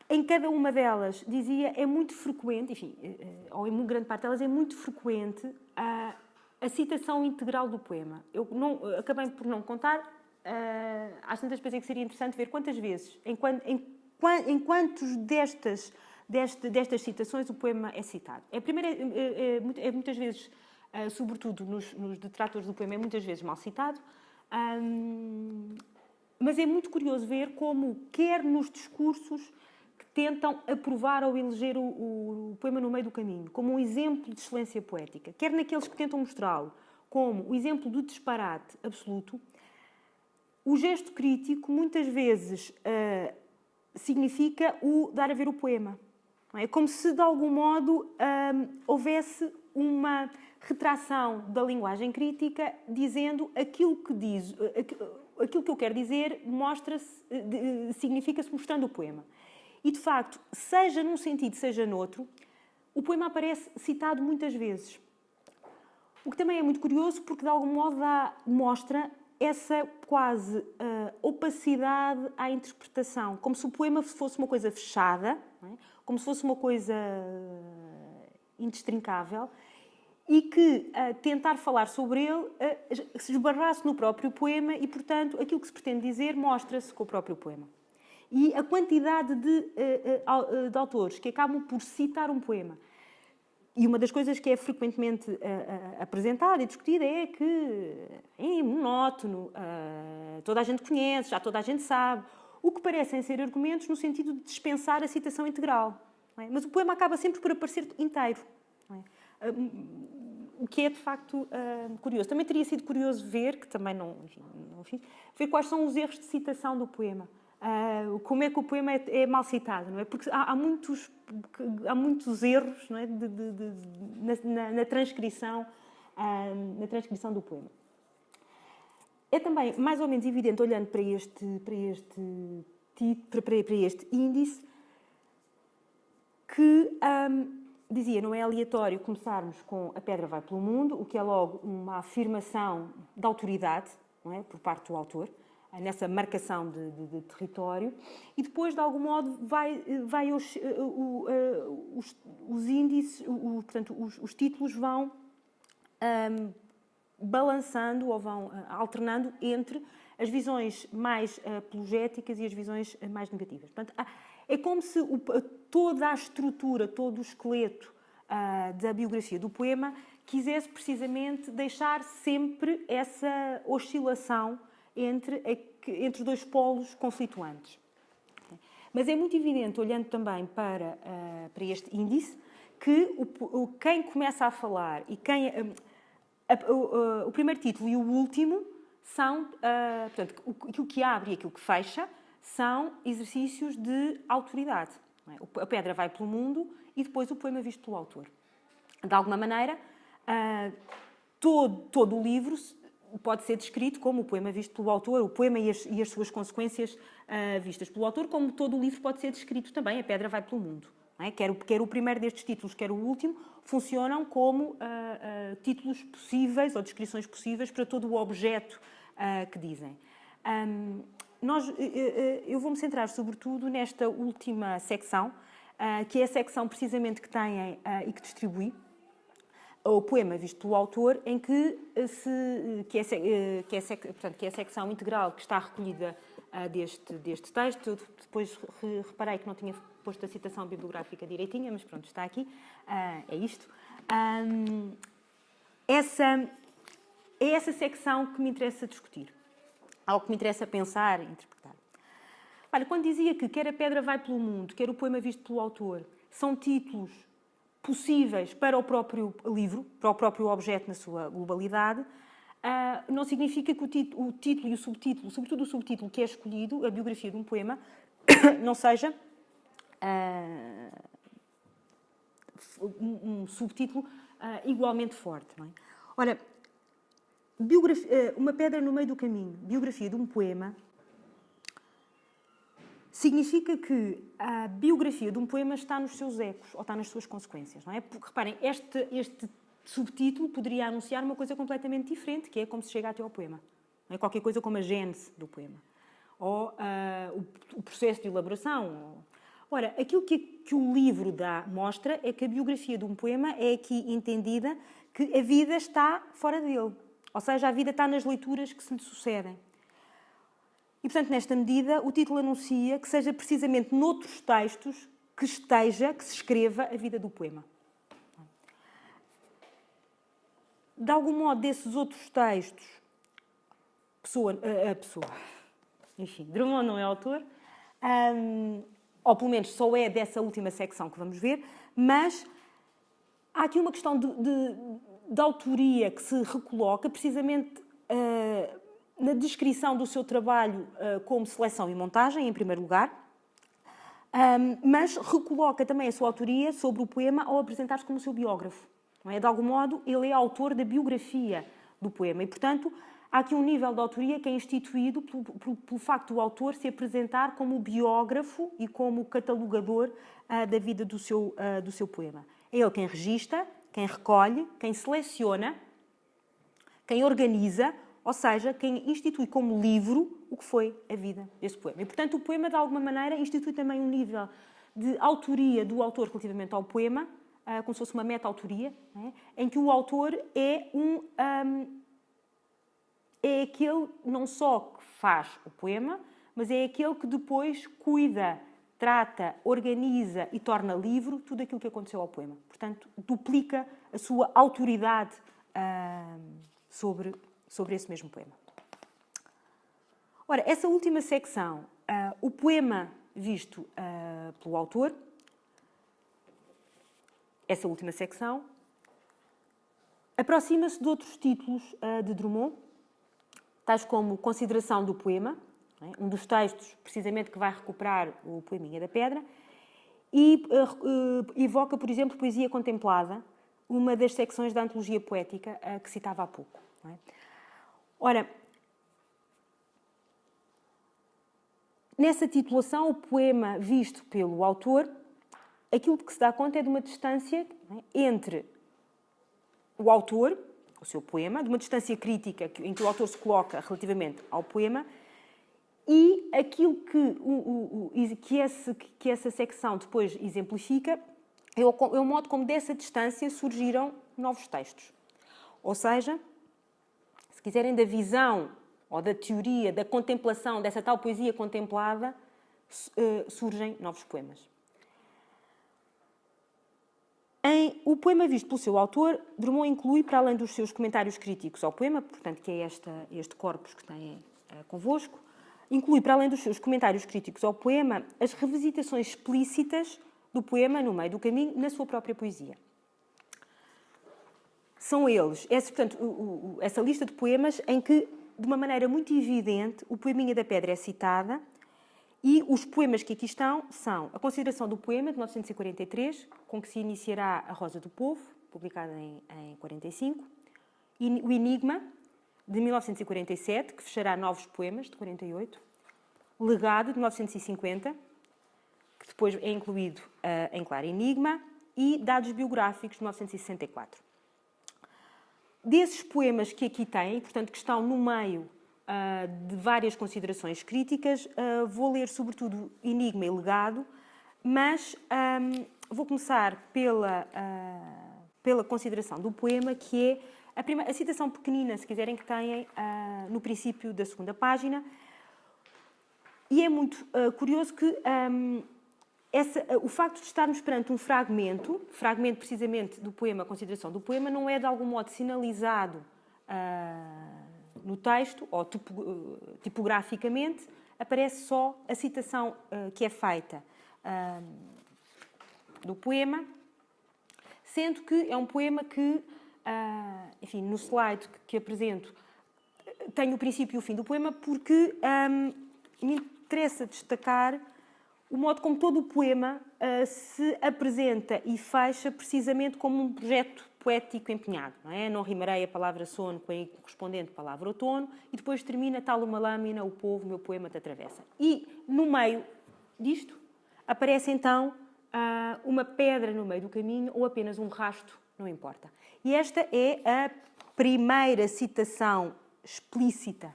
Em cada uma delas, dizia, é muito frequente, enfim, ou em grande parte delas, é muito frequente a citação integral do poema. Eu acabei por não contar, às tantas pensei que seria interessante ver quantas vezes, em quantos destas citações o poema é citado. Muitas vezes, sobretudo nos detratores do poema, é muitas vezes mal citado, mas é muito curioso ver como, quer nos discursos que tentam aprovar ou eleger o poema no meio do caminho, como um exemplo de excelência poética, quer naqueles que tentam mostrá-lo como o exemplo do disparate absoluto, o gesto crítico muitas vezes significa o dar a ver o poema. Não é? Como se, de algum modo, houvesse uma retração da linguagem crítica dizendo aquilo que diz, aquilo que eu quero dizer significa-se mostrando o poema. E, de facto, seja num sentido, seja noutro, o poema aparece citado muitas vezes. O que também é muito curioso, porque, de algum modo, mostra essa quase opacidade à interpretação. Como se o poema fosse uma coisa fechada, não é? Como se fosse uma coisa indestrincável, e que tentar falar sobre ele se esbarrasse no próprio poema e, portanto, aquilo que se pretende dizer mostra-se com o próprio poema. E a quantidade de autores que acabam por citar um poema. E uma das coisas que é frequentemente apresentada e discutida é que é monótono, toda a gente conhece, já toda a gente sabe, o que parecem ser argumentos no sentido de dispensar a citação integral. Não é? Mas o poema acaba sempre por aparecer inteiro. Não é? O que é, de facto, curioso. Também teria sido curioso ver, que também não fiz, ver quais são os erros de citação do poema. Como é que o poema é mal citado, não é? Porque há muitos erros, não é? na transcrição do poema. É também mais ou menos evidente, olhando para este índice, que dizia, não é aleatório começarmos com A Pedra Vai Pelo Mundo, o que é logo uma afirmação de autoridade, não é? Por parte do autor, nessa marcação de território, e depois, de algum modo, os índices, portanto, os títulos vão balançando ou vão alternando entre as visões mais apologéticas e as visões mais negativas. Portanto, é como se toda a estrutura, todo o esqueleto da biografia do poema quisesse precisamente deixar sempre essa oscilação entre dois polos conflituantes. Mas é muito evidente, olhando também para este índice, que quem começa a falar e o primeiro título e o último são, portanto, aquilo que abre e aquilo que fecha são exercícios de autoridade. Não é? A pedra vai pelo mundo e depois o poema visto pelo autor. De alguma maneira, todo o livro pode ser descrito como o poema visto pelo autor, o poema e as suas consequências vistas pelo autor, como todo o livro pode ser descrito também, A Pedra Vai Pelo Mundo. Não é? Quer o primeiro destes títulos, quer o último, funcionam como títulos possíveis ou descrições possíveis para todo o objeto que dizem. Eu vou-me centrar sobretudo nesta última secção, que é a secção precisamente que tem e que distribui o poema visto pelo autor, em que é a secção integral que está recolhida deste texto. Eu depois reparei que não tinha posto a citação bibliográfica direitinha, mas pronto, está aqui. É isto. É essa secção que me interessa discutir, algo que me interessa pensar e interpretar. Olha, quando dizia que quer A Pedra Vai Pelo Mundo, quer o poema visto pelo autor, são títulos possíveis para o próprio livro, para o próprio objeto na sua globalidade, não significa que o título e o subtítulo, sobretudo o subtítulo que é escolhido, a biografia de um poema, não seja um subtítulo igualmente forte. Não é? Ora, Uma Pedra no Meio do Caminho, biografia de um poema, significa que a biografia de um poema está nos seus ecos, ou está nas suas consequências. Não é? Porque, reparem, este subtítulo poderia anunciar uma coisa completamente diferente, que é como se chega até ao poema. Não é? Qualquer coisa como a gênese do poema. Ou o processo de elaboração. Ora, aquilo que o livro mostra é que a biografia de um poema é aqui entendida que a vida está fora dele. Ou seja, a vida está nas leituras que se lhe sucedem. E, portanto, nesta medida, o título anuncia que seja precisamente noutros textos que se escreva a vida do poema. De algum modo, desses outros textos, enfim, Drummond não é autor, ou pelo menos só é dessa última secção que vamos ver, mas há aqui uma questão de autoria que se recoloca precisamente na descrição do seu trabalho como seleção e montagem, em primeiro lugar, mas recoloca também a sua autoria sobre o poema ao apresentar-se como o seu biógrafo. Não é? De algum modo, ele é autor da biografia do poema e, portanto, há aqui um nível de autoria que é instituído pelo facto do autor se apresentar como biógrafo e como catalogador da vida do seu poema. É ele quem registra, quem recolhe, quem seleciona, quem organiza, ou seja, quem institui como livro o que foi a vida desse poema. E, portanto, o poema, de alguma maneira, institui também um nível de autoria do autor relativamente ao poema, como se fosse uma meta-autoria, em que o autor é aquele não só que faz o poema, mas é aquele que depois cuida, trata, organiza e torna livro tudo aquilo que aconteceu ao poema. Portanto, duplica a sua autoridade sobre esse mesmo poema. Ora, essa última secção, o poema visto pelo autor, essa última secção, aproxima-se de outros títulos de Drummond, tais como Consideração do Poema, um dos textos, precisamente, que vai recuperar o Poeminha da Pedra, e evoca, por exemplo, Poesia Contemplada, uma das secções da antologia poética que citava há pouco. Ora, nessa titulação, o poema visto pelo autor, aquilo de que se dá conta é de uma distância entre o autor, o seu poema, de uma distância crítica em que o autor se coloca relativamente ao poema, e aquilo que essa secção depois exemplifica é o modo como dessa distância surgiram novos textos. Ou seja, se quiserem, da visão ou da teoria, da contemplação, dessa tal poesia contemplada, surgem novos poemas. Em O Poema Visto pelo Seu Autor, Drummond inclui, para além dos seus comentários críticos ao poema, portanto, que é este corpus que tem convosco, inclui, para além dos seus comentários críticos ao poema, as revisitações explícitas do poema no meio do caminho, na sua própria poesia. São eles, essa lista de poemas em que, de uma maneira muito evidente, o Poeminha da Pedra é citada, e os poemas que aqui estão são A Consideração do Poema, de 1943, com que se iniciará A Rosa do Povo, publicada em 1945, e O Enigma, de 1947, que fechará Novos Poemas, de 48, Legado, de 1950, que depois é incluído em Claro Enigma, e Dados Biográficos, de 1964. Desses poemas que aqui têm, portanto, que estão no meio de várias considerações críticas, vou ler sobretudo Enigma e Legado, mas vou começar pela consideração do poema, que é a citação pequenina, se quiserem, que têm no princípio da segunda página. E é muito curioso que o facto de estarmos perante um fragmento precisamente do poema, a consideração do poema, não é de algum modo sinalizado no texto, ou tipograficamente, aparece só a citação que é feita do poema, sendo que é um poema que, enfim, no slide que apresento, tem o princípio e o fim do poema, porque me interessa destacar o modo como todo o poema se apresenta e fecha precisamente como um projeto poético empenhado. Não rimarei a palavra sono com a correspondente palavra outono, e depois termina tal uma lâmina, o povo, meu poema te atravessa. E no meio disto aparece então uma pedra no meio do caminho ou apenas um rasto, não importa. E esta é a primeira citação explícita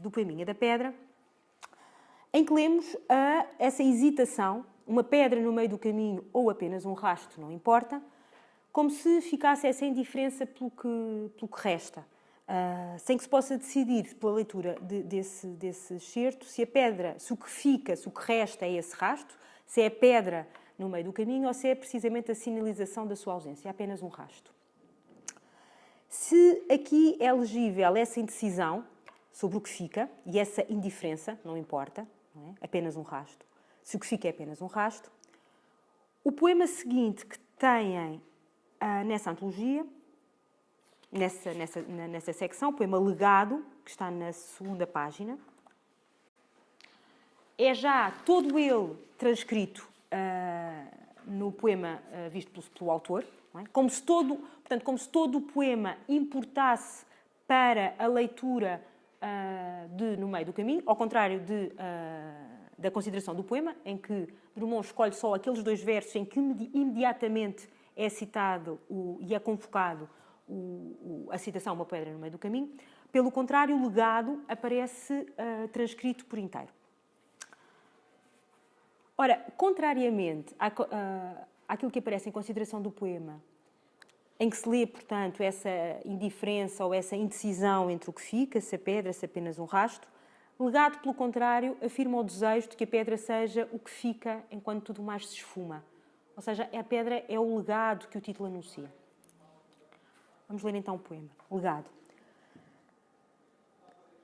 do Poeminha da Pedra, em que lemos essa hesitação, uma pedra no meio do caminho ou apenas um rasto, não importa, como se ficasse essa indiferença pelo que resta, sem que se possa decidir, pela leitura desse excerto, se a pedra, se o que fica, se o que resta é esse rasto, se é a pedra no meio do caminho ou se é precisamente a sinalização da sua ausência, é apenas um rasto. Se aqui é legível essa indecisão sobre o que fica, e essa indiferença, não importa, não é? Apenas um rasto, se o que fica é apenas um rasto, o poema seguinte que têm nessa antologia, nessa secção, o poema Legado, que está na segunda página, é já todo ele transcrito no poema visto pelo autor, não é? Como se todo o poema importasse para a leitura de No Meio do Caminho, ao contrário da consideração do poema, em que Drummond escolhe só aqueles 2 versos em que imediatamente é citado e é convocado a citação Uma Pedra no Meio do Caminho. Pelo contrário, o legado aparece transcrito por inteiro. Ora, contrariamente àquilo que aparece em consideração do poema, em que se lê, portanto, essa indiferença ou essa indecisão entre o que fica, se a pedra, se apenas um rasto, legado, pelo contrário, afirma o desejo de que a pedra seja o que fica enquanto tudo mais se esfuma. Ou seja, a pedra é o legado que o título anuncia. Vamos ler então o poema. Legado.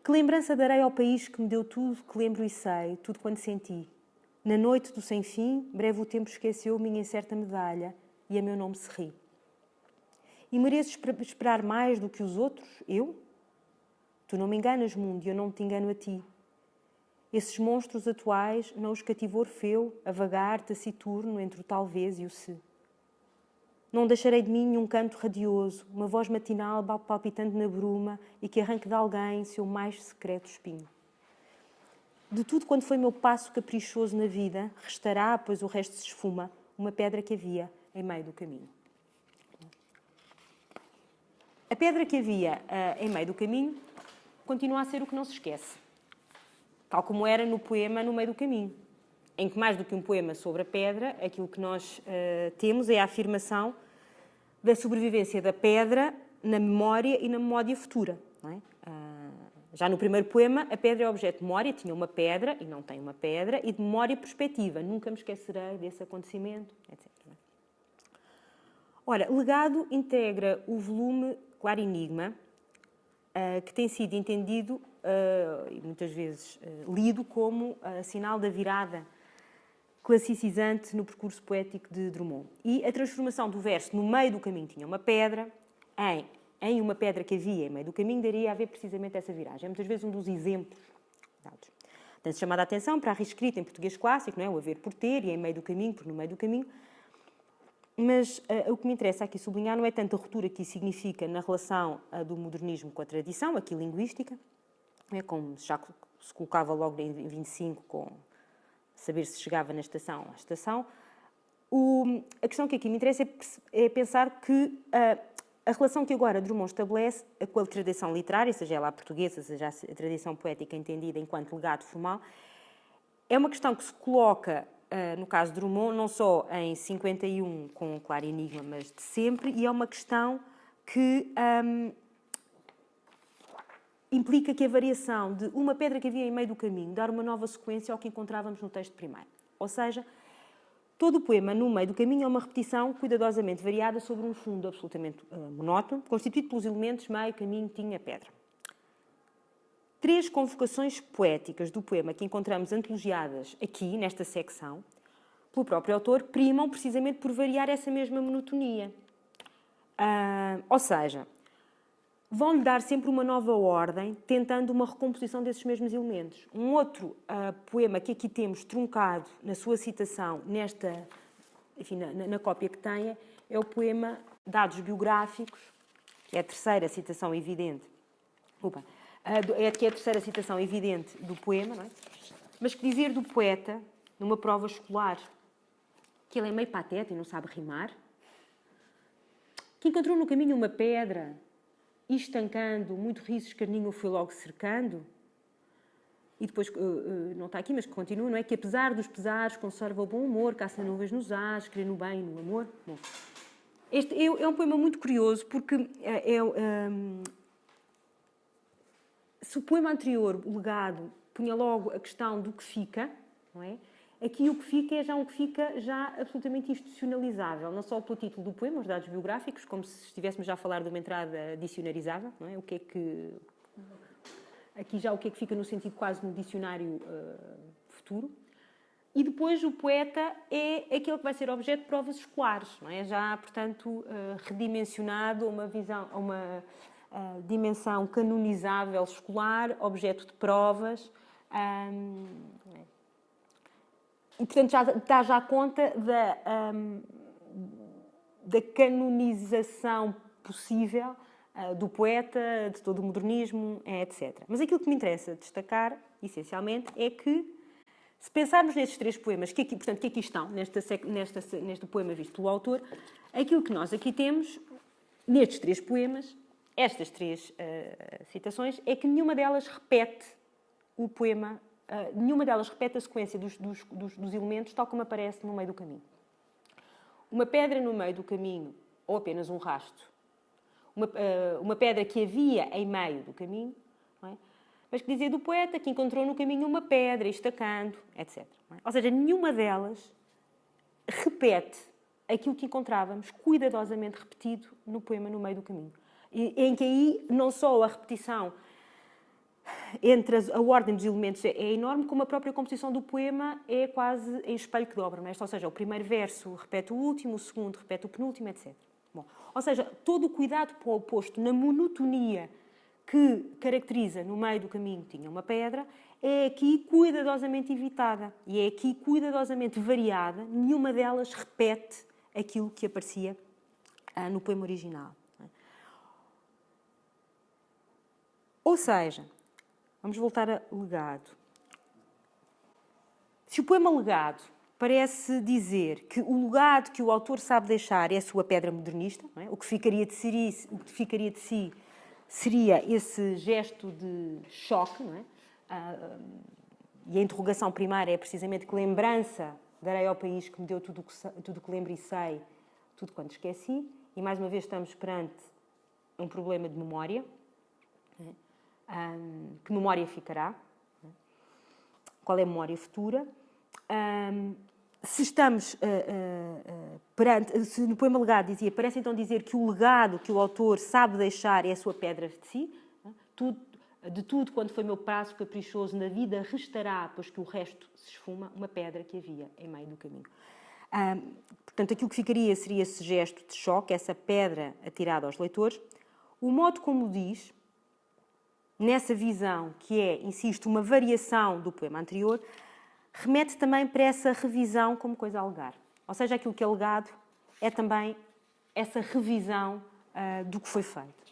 Que lembrança darei ao país que me deu tudo que lembro e sei, tudo quanto senti. Na noite do sem-fim, breve o tempo esqueceu minha incerta medalha e a meu nome se ri. E mereço esperar mais do que os outros, eu? Tu não me enganas, mundo, e eu não te engano a ti. Esses monstros atuais não os cativou Orfeu, a vagar taciturno entre o talvez e o se. Não deixarei de mim nenhum canto radioso, uma voz matinal palpitante na bruma e que arranque de alguém seu mais secreto espinho. De tudo quanto foi meu passo caprichoso na vida, restará, pois o resto se esfuma, uma pedra que havia em meio do caminho. A pedra que havia em meio do caminho continua a ser o que não se esquece, tal como era no poema No Meio do Caminho, em que mais do que um poema sobre a pedra, aquilo que nós temos é a afirmação da sobrevivência da pedra na memória e na memória futura. Não é? Já no primeiro poema, a pedra é objeto de memória, tinha uma pedra e não tem uma pedra, e de memória perspectiva, nunca me esquecerei desse acontecimento, etc. Ora, Legado integra o volume Claro Enigma, que tem sido entendido e muitas vezes lido como sinal da virada classicizante no percurso poético de Drummond. E a transformação do verso no meio do caminho tinha uma pedra, em uma pedra que havia em meio do caminho, daria a ver precisamente essa viragem. É muitas vezes um dos exemplos dados. Tem-se chamado a atenção para a reescrita em português clássico, não é? O haver por ter e em meio do caminho, por no meio do caminho. Mas o que me interessa aqui sublinhar não é tanto a ruptura que isso significa na relação do modernismo com a tradição, aqui linguística, é como já se colocava logo em 25, com saber se chegava na estação à estação. A questão que aqui me interessa é pensar que a relação que agora Drummond estabelece com a tradição literária, seja ela a portuguesa, seja a tradição poética entendida enquanto legado formal, é uma questão que se coloca, no caso de Drummond, não só em 51 com o Claro Enigma, mas de sempre, e é uma questão que implica que a variação de uma pedra que havia em meio do caminho dar uma nova sequência ao que encontrávamos no texto primeiro. Ou seja, todo o poema, no meio do caminho, é uma repetição cuidadosamente variada sobre um fundo absolutamente monótono, constituído pelos elementos meio, caminho, tinha, pedra. 3 convocações poéticas do poema que encontramos antologiadas aqui, nesta secção, pelo próprio autor, primam precisamente por variar essa mesma monotonia. Ou seja, vão-lhe dar sempre uma nova ordem, tentando uma recomposição desses mesmos elementos. Um outro poema que aqui temos truncado na sua citação, enfim, na cópia que tenha, é o poema Dados Biográficos, que é a terceira citação evidente. Que é a terceira citação evidente do poema, não é? Mas que dizer do poeta, numa prova escolar, que ele é meio pateta e não sabe rimar, que encontrou no caminho uma pedra e estancando, muito riso, escarninho, foi logo cercando. E depois, não está aqui, mas que continua, não é? Que apesar dos pesares, conserva o bom humor, caça nuvens nos ares, crê no bem e no amor. Bom, este é um poema muito curioso, porque se o poema anterior, o Legado, punha logo a questão do que fica, não é? Aqui o que fica é já um que fica já absolutamente institucionalizável, não só pelo título do poema, os dados biográficos, como se estivéssemos já a falar de uma entrada dicionarizável, não é? O que é que... Aqui já o que é que fica no sentido quase no dicionário futuro. E depois o poeta é aquele que vai ser objeto de provas escolares, não é? Já, portanto, redimensionado a uma visão, a uma dimensão canonizável escolar, objeto de provas. E, portanto, já dá já conta da canonização possível do poeta, de todo o modernismo, etc. Mas aquilo que me interessa destacar, essencialmente, é que, se pensarmos nestes 3 poemas, portanto, que aqui estão, neste poema visto pelo autor, aquilo que nós aqui temos, nestes 3 poemas, estas 3 citações, é que nenhuma delas repete o poema, nenhuma delas repete a sequência dos elementos tal como aparece no meio do caminho. Uma pedra no meio do caminho, ou apenas um rasto, uma pedra que havia em meio do caminho, não é? Mas que dizia do poeta que encontrou no caminho uma pedra, estacando, etc. Não é? Ou seja, nenhuma delas repete aquilo que encontrávamos cuidadosamente repetido no poema No Meio do Caminho. Em que aí não só a repetição entre a ordem dos elementos é enorme, como a própria composição do poema é quase em espelho que dobra. Não é? Ou seja, o primeiro verso repete o último, o segundo repete o penúltimo, etc. Bom, ou seja, todo o cuidado posto na monotonia que caracteriza No Meio do Caminho tinha uma pedra, é aqui cuidadosamente evitada e é aqui cuidadosamente variada. Nenhuma delas repete aquilo que aparecia no poema original. Ou seja, vamos voltar a Legado. Se o poema Legado parece dizer que o legado que o autor sabe deixar é a sua pedra modernista, não é? O que ficaria de si seria esse gesto de choque, não é? E a interrogação primária é precisamente que lembrança darei ao país que me deu tudo o que lembro e sei, tudo quanto esqueci. E mais uma vez estamos perante um problema de memória. Que memória ficará? Qual é a memória futura? Se estamos se no poema Legado dizia, parece então dizer que o legado que o autor sabe deixar é a sua pedra de si, de tudo quanto foi meu passo caprichoso na vida restará, pois que o resto se esfuma, uma pedra que havia em meio do caminho. Portanto, aquilo que ficaria seria esse gesto de choque, essa pedra atirada aos leitores. O modo como diz, nessa visão que é, insisto, uma variação do poema anterior, remete também para essa revisão como coisa a alegar. Ou seja, aquilo que é legado é também essa revisão do que foi feito.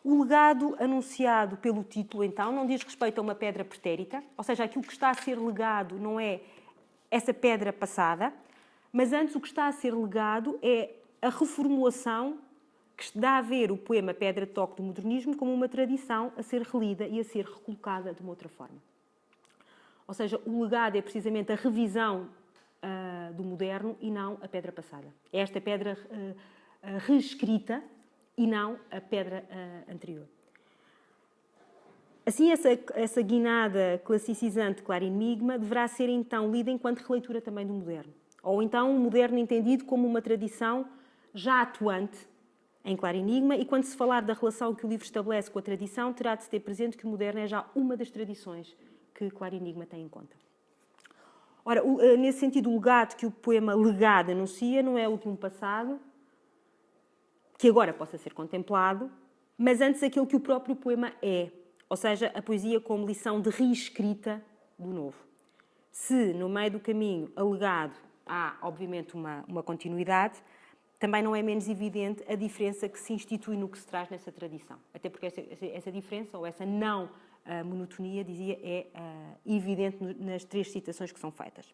O legado anunciado pelo título, então, não diz respeito a uma pedra pretérita, ou seja, aquilo que está a ser legado não é essa pedra passada, mas antes o que está a ser legado é a reformulação que dá a ver o poema Pedra de Toque do Modernismo como uma tradição a ser relida e a ser recolocada de uma outra forma. Ou seja, o legado é precisamente a revisão do moderno e não a pedra passada. É esta pedra reescrita e não a pedra anterior. Assim, essa guinada classicizante Claro Enigma deverá ser então lida enquanto releitura também do moderno. Ou então um moderno entendido como uma tradição já atuante em Claro Enigma, e quando se falar da relação que o livro estabelece com a tradição, terá de se ter presente que o moderno é já uma das tradições que Claro Enigma tem em conta. Ora, nesse sentido, o legado que o poema Legado anuncia não é o último passado, que agora possa ser contemplado, mas antes aquilo que o próprio poema é, ou seja, a poesia como lição de reescrita do novo. Se, no meio do caminho, a legado há, obviamente, uma continuidade, também não é menos evidente a diferença que se institui no que se traz nessa tradição. Até porque essa diferença, ou essa não monotonia, dizia, é evidente nas 3 citações que são feitas.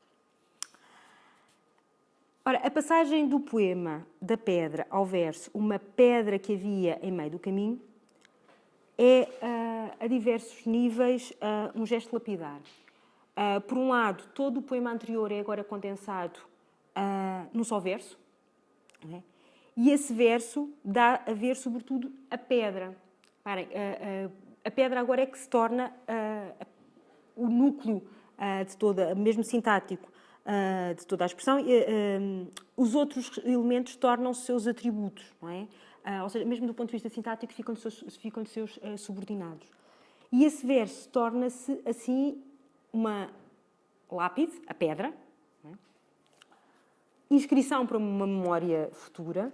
Ora, a passagem do poema da pedra ao verso uma pedra que havia em meio do caminho é, a diversos níveis, um gesto lapidar. Por um lado, todo o poema anterior é agora condensado num só verso, não é? E esse verso dá a ver, sobretudo, a pedra. Parem, a pedra agora é que se torna o núcleo de toda, mesmo sintático, de toda a expressão. Os outros elementos tornam-se seus atributos, não é? Ou seja, mesmo do ponto de vista sintático, ficam seus subordinados. E esse verso torna-se, assim, uma lápide, a pedra, não é? Inscrição para uma memória futura,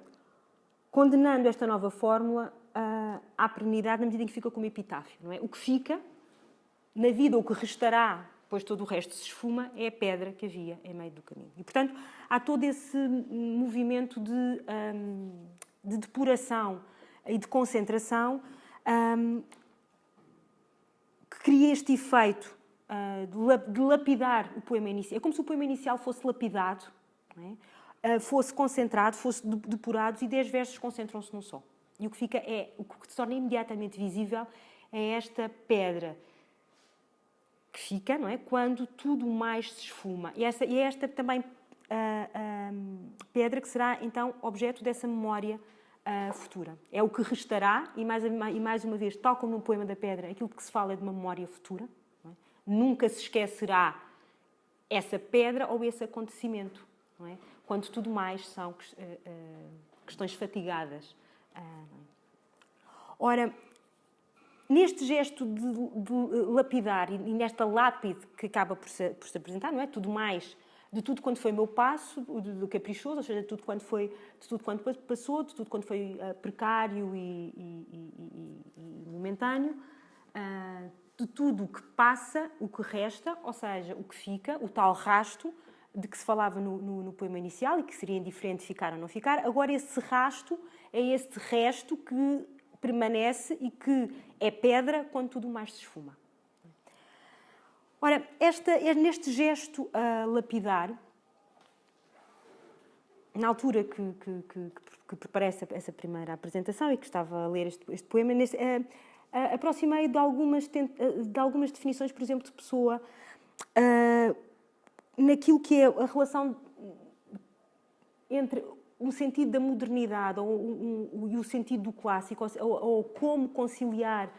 condenando esta nova fórmula à perenidade na medida em que fica como epitáfio, não é? O que fica na vida, o que restará, pois todo o resto se esfuma, é a pedra que havia em meio do caminho. E, portanto, há todo esse movimento de depuração, e de concentração, que cria este efeito de lapidar o poema inicial. É como se o poema inicial fosse lapidado, não é? Fosse concentrado, fosse depurado, e 10 versos concentram-se num só. E o que fica o que se torna imediatamente visível é esta pedra que fica, não é? Quando tudo mais se esfuma. E é esta também pedra que será, então, objeto dessa memória futura. É o que restará, e mais uma vez, tal como no poema da pedra, aquilo que se fala é de uma memória futura. Não é? Nunca se esquecerá essa pedra ou esse acontecimento, não é? Quando tudo mais são questões fatigadas. Ora, neste gesto de lapidar e nesta lápide que acaba por se apresentar, não é? Tudo mais, de tudo quanto foi meu passo, do caprichoso, ou seja, de tudo quanto passou, de tudo quanto foi precário e momentâneo, de tudo o que passa, o que resta, ou seja, o que fica, o tal rasto de que se falava no poema inicial e que seria indiferente ficar ou não ficar. Agora, esse rasto é este resto que permanece e que é pedra quando tudo mais se esfuma. Ora, neste gesto lapidar, na altura que preparei essa primeira apresentação e que estava a ler este poema, aproximei de algumas definições, por exemplo, de Pessoa, naquilo que é a relação entre o sentido da modernidade e o sentido do clássico, ou como conciliar,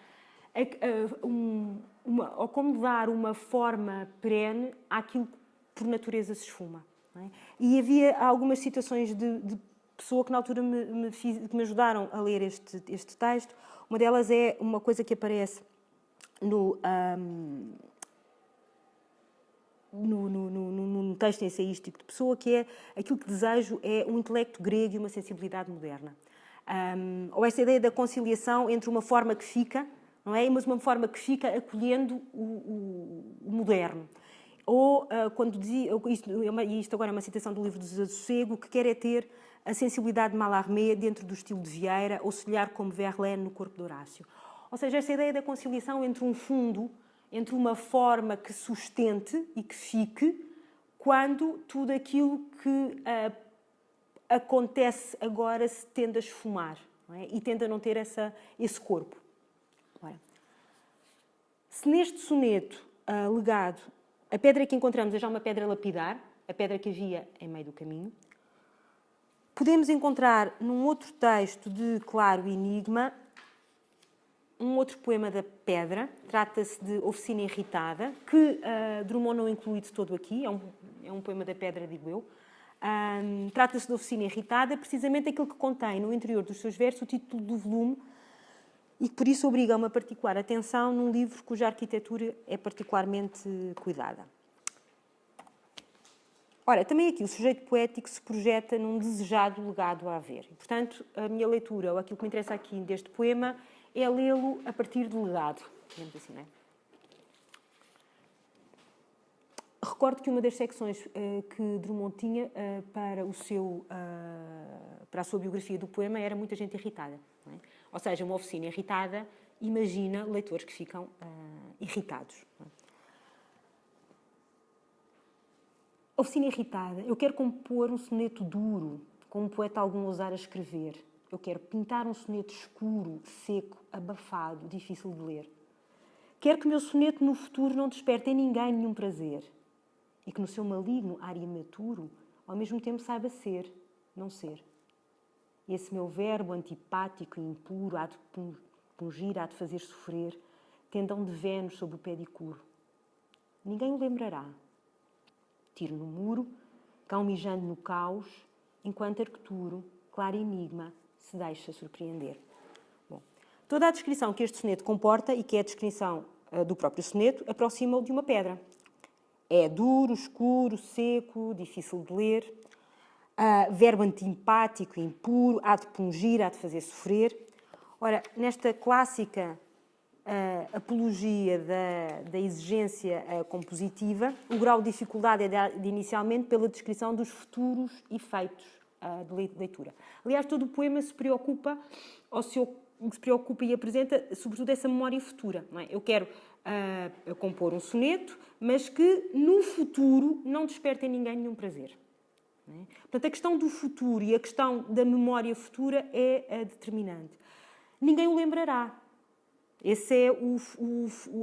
ou como dar uma forma perene àquilo que por natureza se esfuma. Não é? E havia algumas citações de Pessoa que na altura que me ajudaram a ler este texto. Uma delas é uma coisa que aparece no texto ensaístico de Pessoa, que é aquilo que desejo é um intelecto grego e uma sensibilidade moderna. Ou essa ideia da conciliação entre uma forma que fica, não é? Mas uma forma que fica acolhendo o moderno. Ou, quando dizia, isto agora é uma citação do livro do Desassossego, o que quer é ter a sensibilidade de Mallarmé dentro do estilo de Vieira, ou se olhar como Verlaine no corpo de Horácio. Ou seja, essa ideia da conciliação entre um fundo, entre uma forma que sustente e que fique, quando tudo aquilo que acontece agora se tende a esfumar, não é? E tende a não ter esse corpo. Ora, se neste soneto legado a pedra que encontramos é já uma pedra lapidar, a pedra que havia em meio do caminho, podemos encontrar num outro texto de Claro Enigma um outro poema da pedra, trata-se de Oficina Irritada, que Drummond não inclui de todo aqui, é um poema da pedra, digo eu. Trata-se de Oficina Irritada, precisamente aquilo que contém no interior dos seus versos o título do volume e que por isso obriga a uma particular atenção num livro cuja arquitetura é particularmente cuidada. Ora, também aqui o sujeito poético se projeta num desejado legado a haver. E, portanto, a minha leitura, ou aquilo que me interessa aqui deste poema, é lê-lo a partir de legado, digamos assim, não é? Recordo que uma das secções que Drummond tinha para a sua biografia do poema era Muita Gente Irritada. Não é? Ou seja, uma oficina irritada imagina leitores que ficam irritados. Não é? Oficina Irritada. Eu quero compor um soneto duro, como um poeta algum ousar a escrever. Eu quero pintar um soneto escuro, seco, abafado, difícil de ler. Quero que o meu soneto no futuro não desperte em ninguém nenhum prazer. E que no seu maligno ar imaturo, ao mesmo tempo saiba ser, não ser. E esse meu verbo antipático e impuro há de pungir, há de fazer sofrer, tendão de Vênus sob o pé de Icuro. Ninguém o lembrará. Tiro no muro, cão mijando no caos, enquanto Arcturo, claro enigma, se deixa surpreender. Bom, toda a descrição que este soneto comporta, e que é a descrição do próprio soneto, aproxima-o de uma pedra. É duro, escuro, seco, difícil de ler, verbo antipático e impuro, há de pungir, há de fazer sofrer. Ora, nesta clássica apologia da exigência compositiva, o grau de dificuldade é dado inicialmente pela descrição dos futuros efeitos de leitura. Aliás, todo o poema se preocupa, e apresenta, sobretudo, essa memória futura. Não é? Eu quero compor um soneto, mas que, no futuro, não desperte em ninguém nenhum prazer. Não é? Portanto, a questão do futuro e a questão da memória futura é determinante. Ninguém o lembrará. Essa é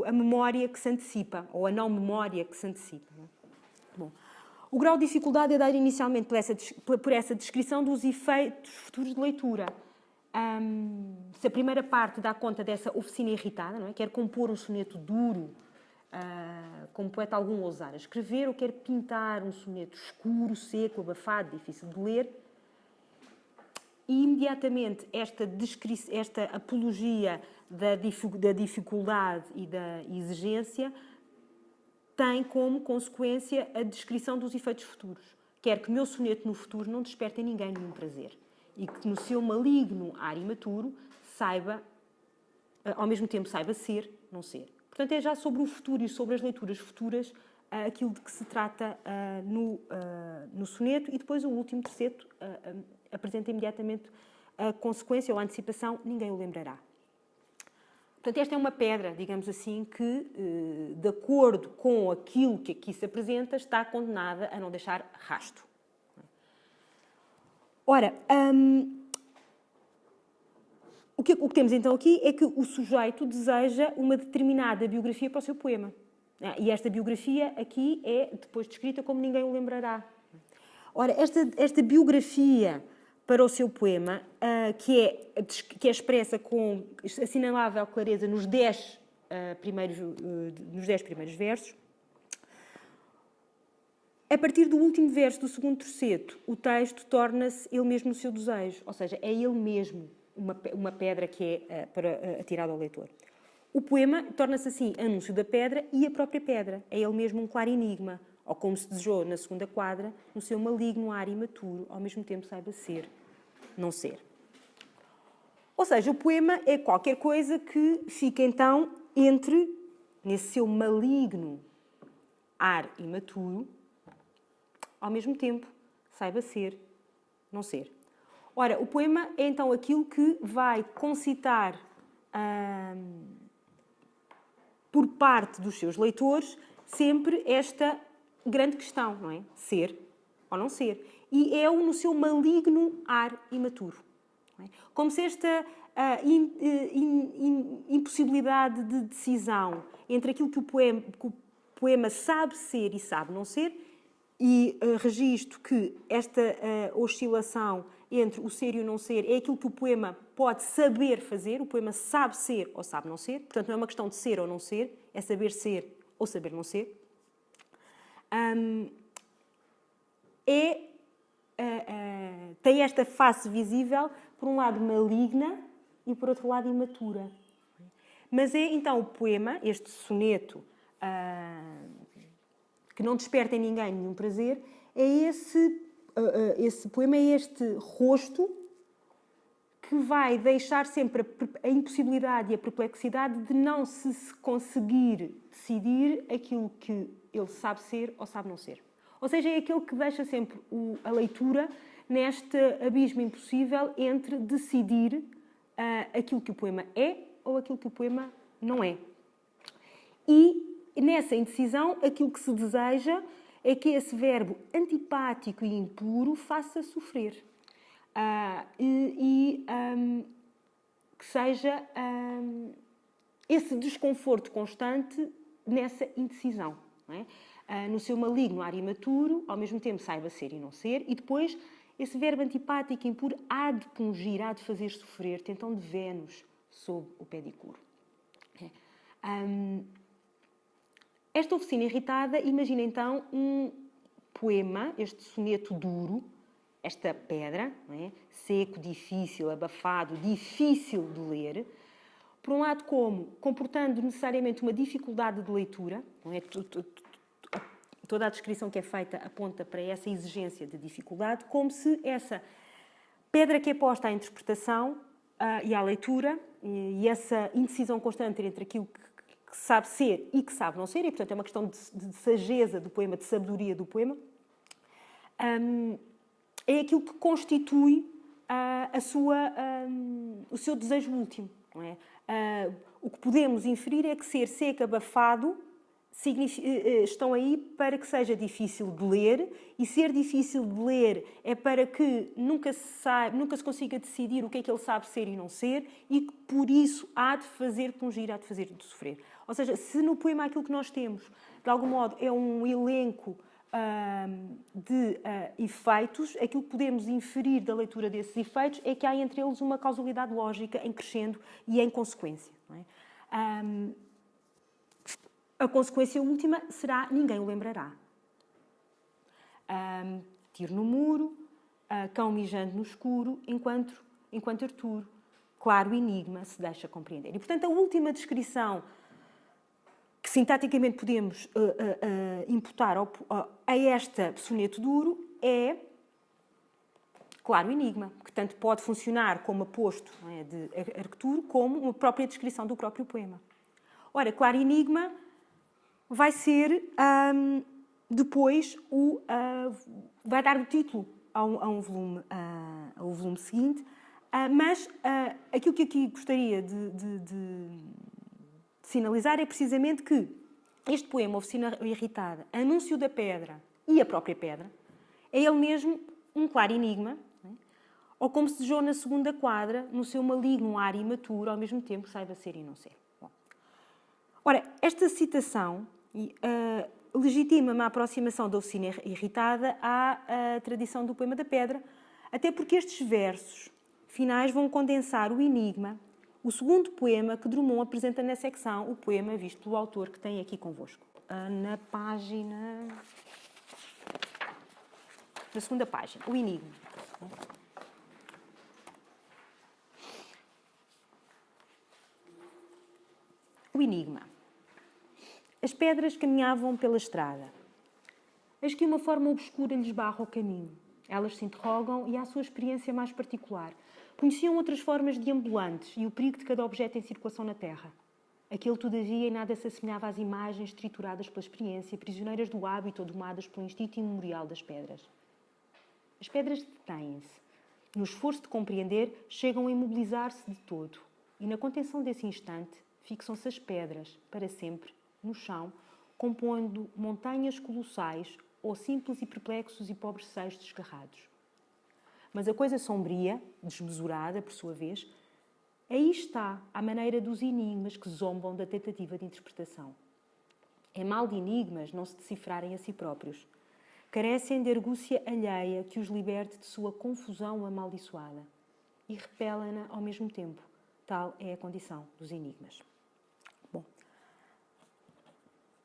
a memória que se antecipa, ou a não memória que se antecipa. Não é? Bom, o grau de dificuldade é dado inicialmente por essa descrição dos efeitos futuros de leitura. Se a primeira parte dá conta dessa oficina irritada, não é? Quer compor um soneto duro, como poeta algum ousar a escrever, ou quer pintar um soneto escuro, seco, abafado, difícil de ler, e imediatamente esta apologia da dificuldade e da exigência tem como consequência a descrição dos efeitos futuros. Quer que o meu soneto no futuro não desperte em ninguém nenhum prazer e que no seu maligno ar imaturo ao mesmo tempo saiba ser, não ser. Portanto, é já sobre o futuro e sobre as leituras futuras aquilo de que se trata no soneto, e depois o último terceto apresenta imediatamente a consequência ou a antecipação: ninguém o lembrará. Portanto, esta é uma pedra, digamos assim, que, de acordo com aquilo que aqui se apresenta, está condenada a não deixar rasto. Ora, o que temos então aqui é que o sujeito deseja uma determinada biografia para o seu poema. E esta biografia aqui é depois descrita como ninguém o lembrará. Ora, esta biografia para o seu poema, que é expressa com assinalável clareza nos 10 primeiros versos, a partir do último verso do segundo terceto, o texto torna-se ele mesmo o seu desejo, ou seja, é ele mesmo uma pedra que é para atirar ao leitor. O poema torna-se assim anúncio da pedra e a própria pedra, é ele mesmo um claro enigma, ou como se desejou na segunda quadra, no seu maligno ar imaturo, ao mesmo tempo saiba ser, não ser. Ou seja, o poema é qualquer coisa que fica então nesse seu maligno ar imaturo, ao mesmo tempo saiba ser, não ser. Ora, o poema é então aquilo que vai concitar por parte dos seus leitores sempre esta grande questão, não é? Ser ou não ser. E é-o no seu maligno ar imaturo. Não é? Como se esta impossibilidade de decisão entre aquilo que o poema sabe ser e sabe não ser, e registro que esta oscilação entre o ser e o não ser é aquilo que o poema pode saber fazer, o poema sabe ser ou sabe não ser, portanto não é uma questão de ser ou não ser, é saber ser ou saber não ser. Tem esta face visível, por um lado maligna e por outro lado imatura. Mas é então o poema, este soneto, que não desperta em ninguém nenhum prazer, esse poema é este rosto que vai deixar sempre a impossibilidade e a perplexidade de não se conseguir decidir aquilo que ele sabe ser ou sabe não ser. Ou seja, é aquele que deixa sempre a leitura neste abismo impossível entre decidir aquilo que o poema é ou aquilo que o poema não é. E nessa indecisão, aquilo que se deseja é que esse verbo antipático e impuro faça sofrer. Que seja esse desconforto constante nessa indecisão. Não é? No seu maligno ar imaturo, ao mesmo tempo saiba ser e não ser, e depois esse verbo antipático e impuro há de pungir, há de fazer sofrer, tentão de Vênus sob o pé de Icaro. Esta oficina irritada, imagina então um poema, este soneto duro, esta pedra, não é? Seco, difícil, abafado, difícil de ler, por um lado comportando necessariamente uma dificuldade de leitura, não é? Toda a descrição que é feita aponta para essa exigência de dificuldade, como se essa pedra que é posta à interpretação e à leitura, e essa indecisão constante entre aquilo que sabe ser e que sabe não ser, e portanto é uma questão de sageza do poema, de sabedoria do poema, é aquilo que constitui o seu desejo último. Não é? O que podemos inferir é que ser seco, abafado, estão aí para que seja difícil de ler, e ser difícil de ler é para que nunca se consiga decidir o que é que ele sabe ser e não ser, e que por isso há de fazer pungir, há de fazer de sofrer. Ou seja, se no poema aquilo que nós temos, de algum modo, é um elenco de efeitos, aquilo que podemos inferir da leitura desses efeitos é que há entre eles uma causalidade lógica em crescendo e em consequência. Não é? A consequência última será: ninguém o lembrará. Tiro no muro, cão mijando no escuro, enquanto Arturo, claro enigma, se deixa compreender. E, portanto, a última descrição que sintaticamente podemos imputar a este soneto duro é claro enigma, que tanto pode funcionar como aposto, não é, de Arturo, como uma própria descrição do próprio poema. Ora, claro enigma vai ser depois vai dar o título ao volume seguinte, mas aquilo que aqui gostaria de sinalizar é precisamente que este poema, Oficina Irritada, Anúncio da Pedra e a própria Pedra, é ele mesmo um claro enigma, não é? Ou como se desejou na segunda quadra, no seu maligno ar imaturo, ao mesmo tempo saiba ser e não ser. Bom. Ora, esta citação legitima-me a aproximação da Oficina Irritada à tradição do poema da Pedra, até porque estes versos finais vão condensar o enigma, o segundo poema que Drummond apresenta na secção, o poema visto pelo autor que tem aqui convosco. Na segunda página, o enigma. O enigma. As pedras caminhavam pela estrada. Eis que uma forma obscura lhes barra o caminho. Elas se interrogam e, à sua experiência mais particular, conheciam outras formas deambulantes e o perigo de cada objeto em circulação na Terra. Aquele, todavia, em nada se assemelhava às imagens trituradas pela experiência, prisioneiras do hábito ou domadas pelo instinto imemorial das pedras. As pedras detêm-se. No esforço de compreender, chegam a imobilizar-se de todo. E, na contenção desse instante, fixam-se as pedras, para sempre, no chão, compondo montanhas colossais ou simples e perplexos e pobres seios desgarrados. Mas a coisa sombria, desmesurada, por sua vez, aí está, à maneira dos enigmas que zombam da tentativa de interpretação. É mal de enigmas não se decifrarem a si próprios. Carecem de argúcia alheia que os liberte de sua confusão amaldiçoada. E repelem-na ao mesmo tempo. Tal é a condição dos enigmas. Bom.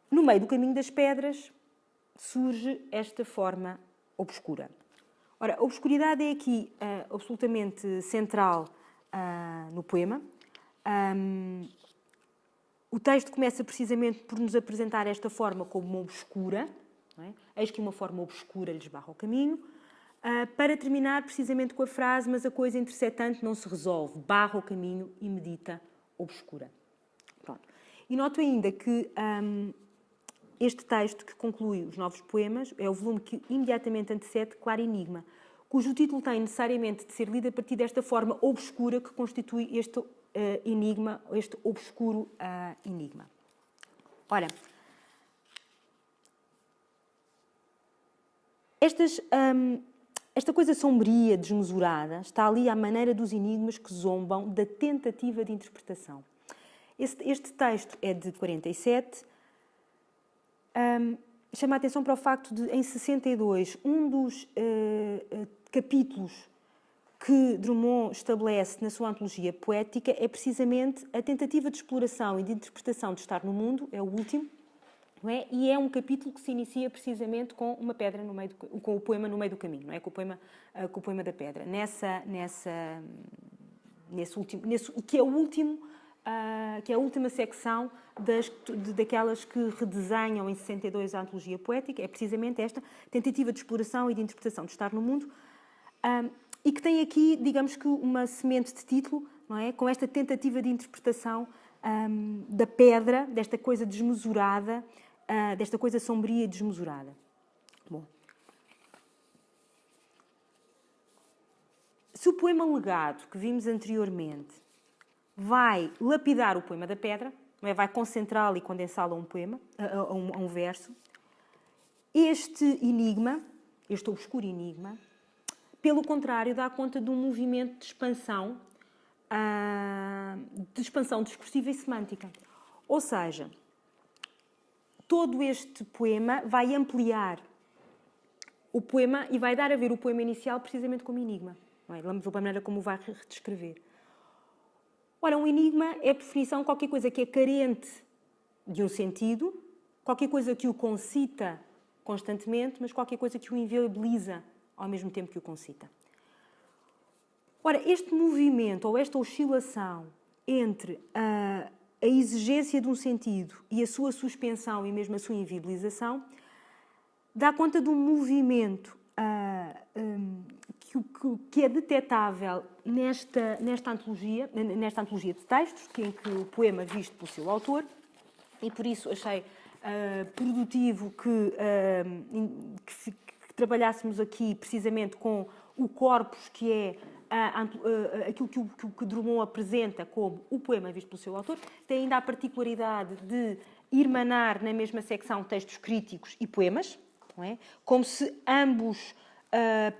No meio do caminho das pedras surge esta forma obscura. Ora, a obscuridade é aqui absolutamente central no poema. O texto começa precisamente por nos apresentar esta forma como uma obscura, não é? Eis que uma forma obscura lhes barra o caminho, para terminar precisamente com a frase: mas a coisa entretanto não se resolve, barra o caminho e medita obscura. Pronto. E noto ainda que este texto que conclui os novos poemas é o volume que imediatamente antecede Claro Enigma, cujo título tem necessariamente de ser lido a partir desta forma obscura que constitui este enigma, este obscuro enigma. Ora, esta coisa sombria, desmesurada, está ali à maneira dos enigmas que zombam da tentativa de interpretação. Este texto é de 47. Chama a atenção para o facto de, em 62, um dos capítulos que Drummond estabelece na sua antologia poética é precisamente a tentativa de exploração e de interpretação de estar no mundo, é o último, não é? E é um capítulo que se inicia precisamente com uma pedra no meio com o poema no meio do caminho, não é? Com o poema da pedra. Nesse último, que é o último, que é a última secção daquelas que redesenham em 62 a antologia poética, é precisamente esta tentativa de exploração e de interpretação de estar no mundo, e que tem aqui, digamos que, uma semente de título, não é? Com esta tentativa de interpretação da pedra, desta coisa desmesurada, desta coisa sombria e desmesurada. Bom. se o poema legado que vimos anteriormente vai lapidar o poema da pedra, não é? Vai concentrá-lo e condensá-lo a um poema, a um verso, este enigma, este obscuro enigma, pelo contrário, dá conta de um movimento de expansão discursiva e semântica. Ou seja, todo este poema vai ampliar o poema e vai dar a ver o poema inicial precisamente como enigma. Não é? Da maneira como o vai redescrever. Ora, um enigma é, por definição, qualquer coisa que é carente de um sentido, qualquer coisa que o concita constantemente, mas qualquer coisa que o inviabiliza ao mesmo tempo que o concita. Ora, este movimento ou esta oscilação entre a exigência de um sentido e a sua suspensão e mesmo a sua inviabilização dá conta de um movimento que é detectável nesta antologia de textos, em que o poema visto pelo seu autor, e por isso achei produtivo que trabalhássemos aqui precisamente com o corpus que é aquilo que Drummond apresenta como o poema visto pelo seu autor. Tem ainda a particularidade de irmanar na mesma secção textos críticos e poemas, não é? Como se ambos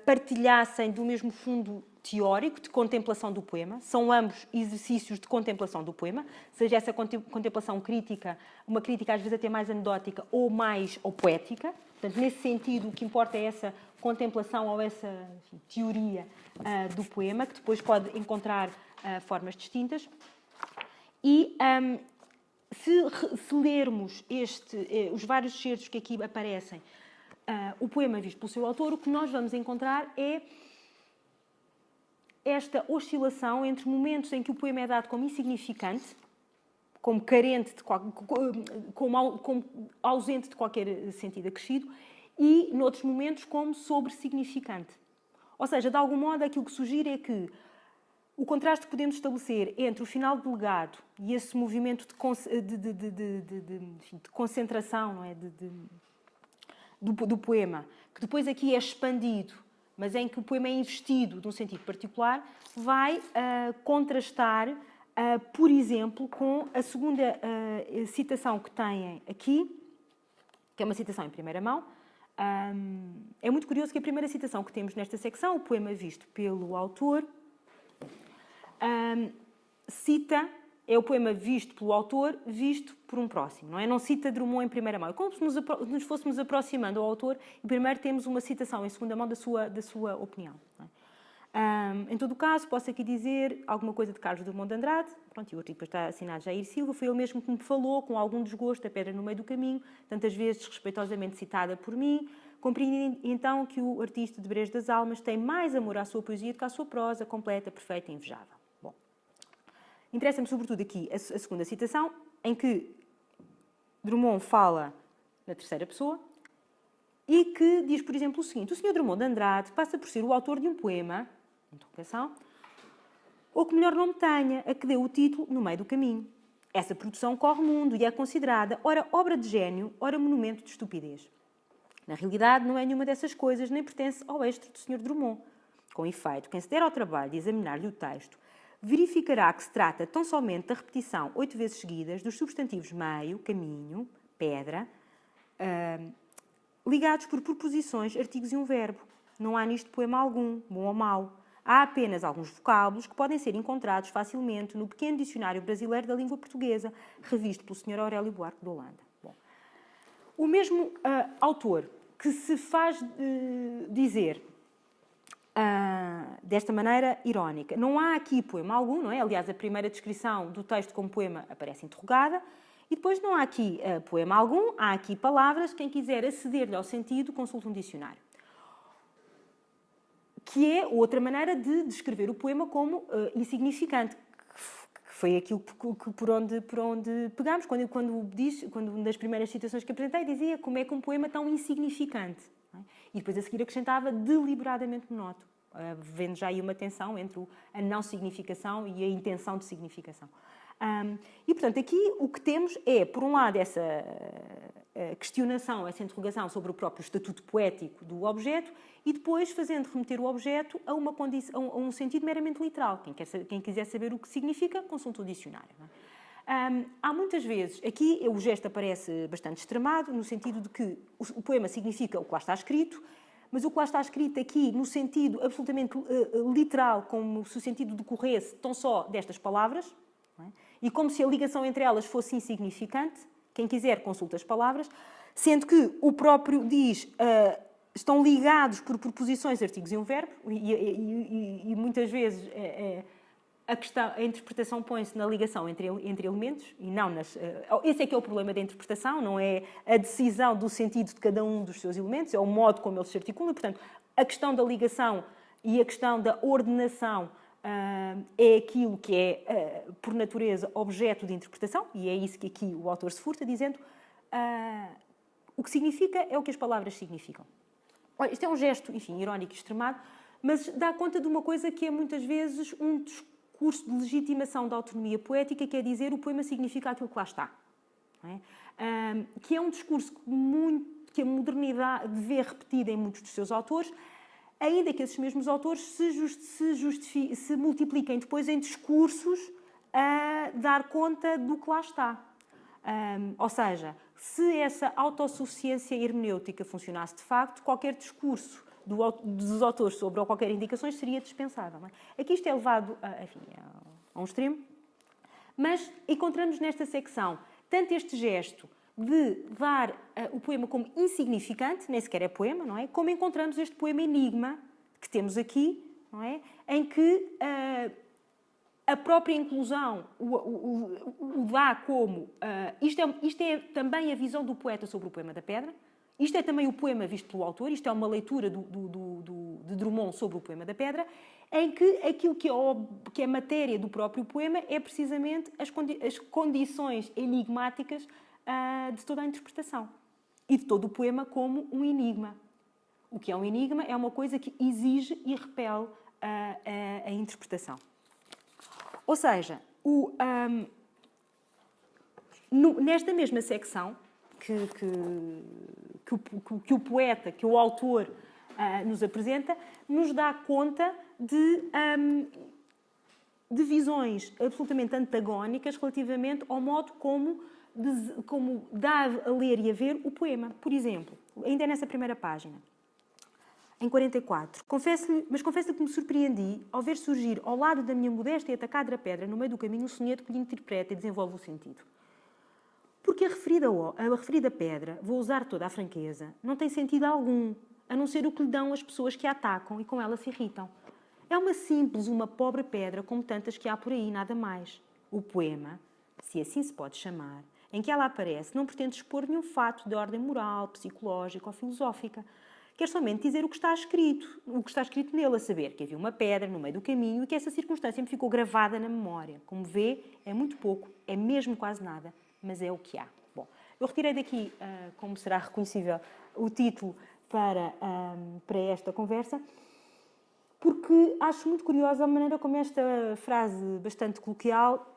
partilhassem do mesmo fundo teórico de contemplação do poema. São ambos exercícios de contemplação do poema, seja essa contemplação crítica, uma crítica às vezes até mais anedótica ou poética. Portanto, nesse sentido, o que importa é essa contemplação ou essa teoria do poema, que depois pode encontrar formas distintas. E se lermos os vários excertos que aqui aparecem, o poema visto pelo seu autor, o que nós vamos encontrar é esta oscilação entre momentos em que o poema é dado como insignificante, como carente, como ausente de qualquer sentido acrescido, e, noutros momentos, como sobre-significante. Ou seja, de algum modo, aquilo que sugere é que o contraste que podemos estabelecer entre o final do legado e esse movimento de concentração, não é? Do poema, que depois aqui é expandido, mas em que o poema é investido de um sentido particular, vai contrastar, por exemplo, com a segunda citação que têm aqui, que é uma citação em primeira mão. É muito curioso que a primeira citação que temos nesta secção, o poema visto pelo autor, é o poema visto pelo autor, visto por um próximo, não é? Não cita Drummond em primeira mão. É como se nos fôssemos aproximando ao autor e primeiro temos uma citação em segunda mão da sua opinião. Não é? Em todo o caso, posso aqui dizer alguma coisa de Carlos Drummond de Andrade. Pronto, e o artigo está assinado Jair Silva. Foi ele mesmo que me falou, com algum desgosto, a pedra no meio do caminho, tantas vezes respeitosamente citada por mim. Compreendi então que o artista de Brejo das Almas tem mais amor à sua poesia do que à sua prosa, completa, perfeita e invejável. Bom, interessa-me sobretudo aqui a segunda citação, em que Drummond fala na terceira pessoa e que diz, por exemplo, o seguinte: o Sr. Drummond de Andrade passa por ser o autor de um poema, interrogação, ou que melhor nome tenha, a que deu o título No Meio do Caminho. Essa produção corre o mundo e é considerada, ora obra de gênio, ora monumento de estupidez. Na realidade, não é nenhuma dessas coisas, nem pertence ao extra do Sr. Drummond. Com efeito, quem se der ao trabalho de examinar-lhe o texto, verificará que se trata tão somente da repetição 8 vezes seguidas dos substantivos meio, caminho, pedra, ligados por preposições, artigos e um verbo. Não há nisto poema algum, bom ou mau. Há apenas alguns vocábulos que podem ser encontrados facilmente no pequeno dicionário brasileiro da língua portuguesa, revisto pelo Sr. Aurélio Buarque de Holanda. Bom, o mesmo autor que se faz dizer desta maneira irónica: não há aqui poema algum, não é? Aliás, a primeira descrição do texto como poema aparece interrogada, e depois não há aqui poema algum, há aqui palavras, quem quiser aceder-lhe ao sentido, consulte um dicionário. Que é outra maneira de descrever o poema como insignificante, que foi aquilo por onde pegámos, quando das primeiras citações que apresentei, dizia como é que um poema tão insignificante. Não é? E depois a seguir acrescentava deliberadamente monótono, vendo já aí uma tensão entre a não significação e a intenção de significação. E, portanto, aqui o que temos é, por um lado, essa questionação, essa interrogação sobre o próprio estatuto poético do objeto e depois fazendo remeter o objeto a, a um sentido meramente literal. Quem quiser saber o que significa, consulta o dicionário. Não é? Há muitas vezes, aqui o gesto aparece bastante extremado, no sentido de que o poema significa o que lá está escrito, mas o que lá está escrito aqui, no sentido absolutamente literal, como se o sentido decorresse tão só destas palavras, não é? E como se a ligação entre elas fosse insignificante. Quem quiser, consulta as palavras, sendo que o próprio diz estão ligados por preposições, artigos e um verbo, e muitas vezes a interpretação põe-se na ligação entre elementos, e não nas... Esse é que é o problema da interpretação, não é a decisão do sentido de cada um dos seus elementos, é o modo como eles se articulam. Portanto, a questão da ligação e a questão da ordenação é aquilo que é, por natureza, objeto de interpretação, e é isso que aqui o autor se furta, dizendo o que significa é o que as palavras significam. Olha, isto é um gesto, enfim, irónico e extremado, mas dá conta de uma coisa que é muitas vezes um discurso de legitimação da autonomia poética, que é dizer o poema significa aquilo que lá está. Não é? Que é um discurso que a modernidade vê repetido em muitos dos seus autores, ainda que esses mesmos autores se multipliquem depois em discursos a dar conta do que lá está. Ou seja, se essa autossuficiência hermenêutica funcionasse de facto, qualquer discurso dos autores sobre ou qualquer indicações seria dispensável. Não é? Aqui isto é levado a um extremo, mas encontramos nesta secção tanto este gesto de dar o poema como insignificante, nem sequer é poema, não é? Como encontramos este poema enigma que temos aqui, não é? Em que a própria inclusão o dá como... Isto é também a visão do poeta sobre o poema da pedra, isto é também o poema visto pelo autor, isto é uma leitura de Drummond sobre o poema da pedra, em que aquilo que é matéria do próprio poema é precisamente as condições enigmáticas de toda a interpretação e de todo o poema como um enigma. O que é um enigma é uma coisa que exige e repele a interpretação. Ou seja, nesta mesma secção que o poeta, que o autor nos apresenta, nos dá conta de visões absolutamente antagónicas relativamente ao modo como dá a ler e a ver o poema. Por exemplo, ainda é nessa primeira página, em 44. Mas confesso-lhe que me surpreendi ao ver surgir ao lado da minha modesta e atacada pedra, no meio do caminho, um soneto que lhe interpreta e desenvolve o sentido. Porque a referida pedra, vou usar toda a franqueza, não tem sentido algum, a não ser o que lhe dão as pessoas que a atacam e com ela se irritam. É uma pobre pedra, como tantas que há por aí, nada mais. O poema, se assim se pode chamar, em que ela aparece, não pretende expor nenhum fato de ordem moral, psicológica ou filosófica. Quer somente dizer o que está escrito nele, a saber que havia uma pedra no meio do caminho e que essa circunstância me ficou gravada na memória. Como vê, é muito pouco, é mesmo quase nada, mas é o que há. Bom, eu retirei daqui, como será reconhecível, o título para esta conversa, porque acho muito curiosa a maneira como esta frase bastante coloquial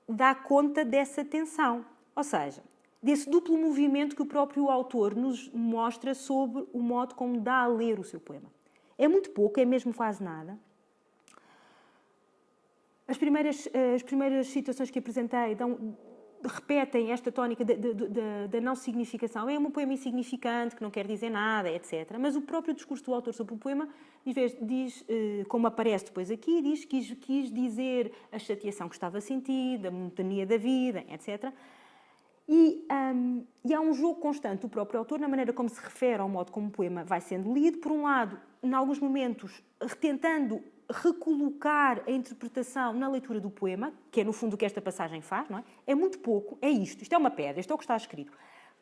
dá conta dessa tensão. Ou seja, desse duplo movimento que o próprio autor nos mostra sobre o modo como dá a ler o seu poema. É muito pouco, é mesmo quase nada. As primeiras situações que apresentei repetem esta tónica da não significação. É um poema insignificante, que não quer dizer nada, etc. Mas o próprio discurso do autor sobre o poema diz como aparece depois aqui, diz que quis dizer a chateação que estava a sentir, a monotonia da vida, etc. E há um jogo constante do próprio autor na maneira como se refere ao modo como o poema vai sendo lido. Por um lado, em alguns momentos, tentando recolocar a interpretação na leitura do poema, que é no fundo o que esta passagem faz, não é? É muito pouco, é isto é uma pedra, isto é o que está escrito.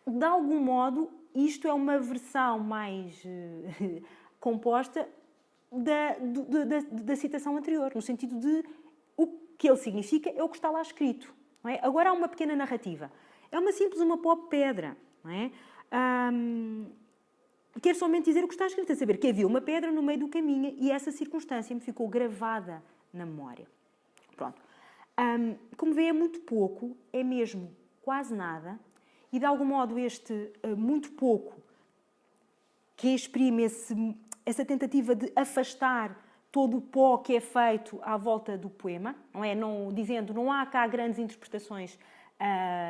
De algum modo, isto é uma versão mais composta da citação anterior, no sentido de o que ele significa é o que está lá escrito. Não é? Agora há uma pequena narrativa. É uma pobre pedra, não é? Quero somente dizer o que está escrito, a saber que havia uma pedra no meio do caminho e essa circunstância me ficou gravada na memória. Pronto. Como vê, é muito pouco, é mesmo quase nada, e de algum modo este muito pouco que exprime essa tentativa de afastar todo o pó que é feito à volta do poema, não é? Dizendo, não há cá grandes interpretações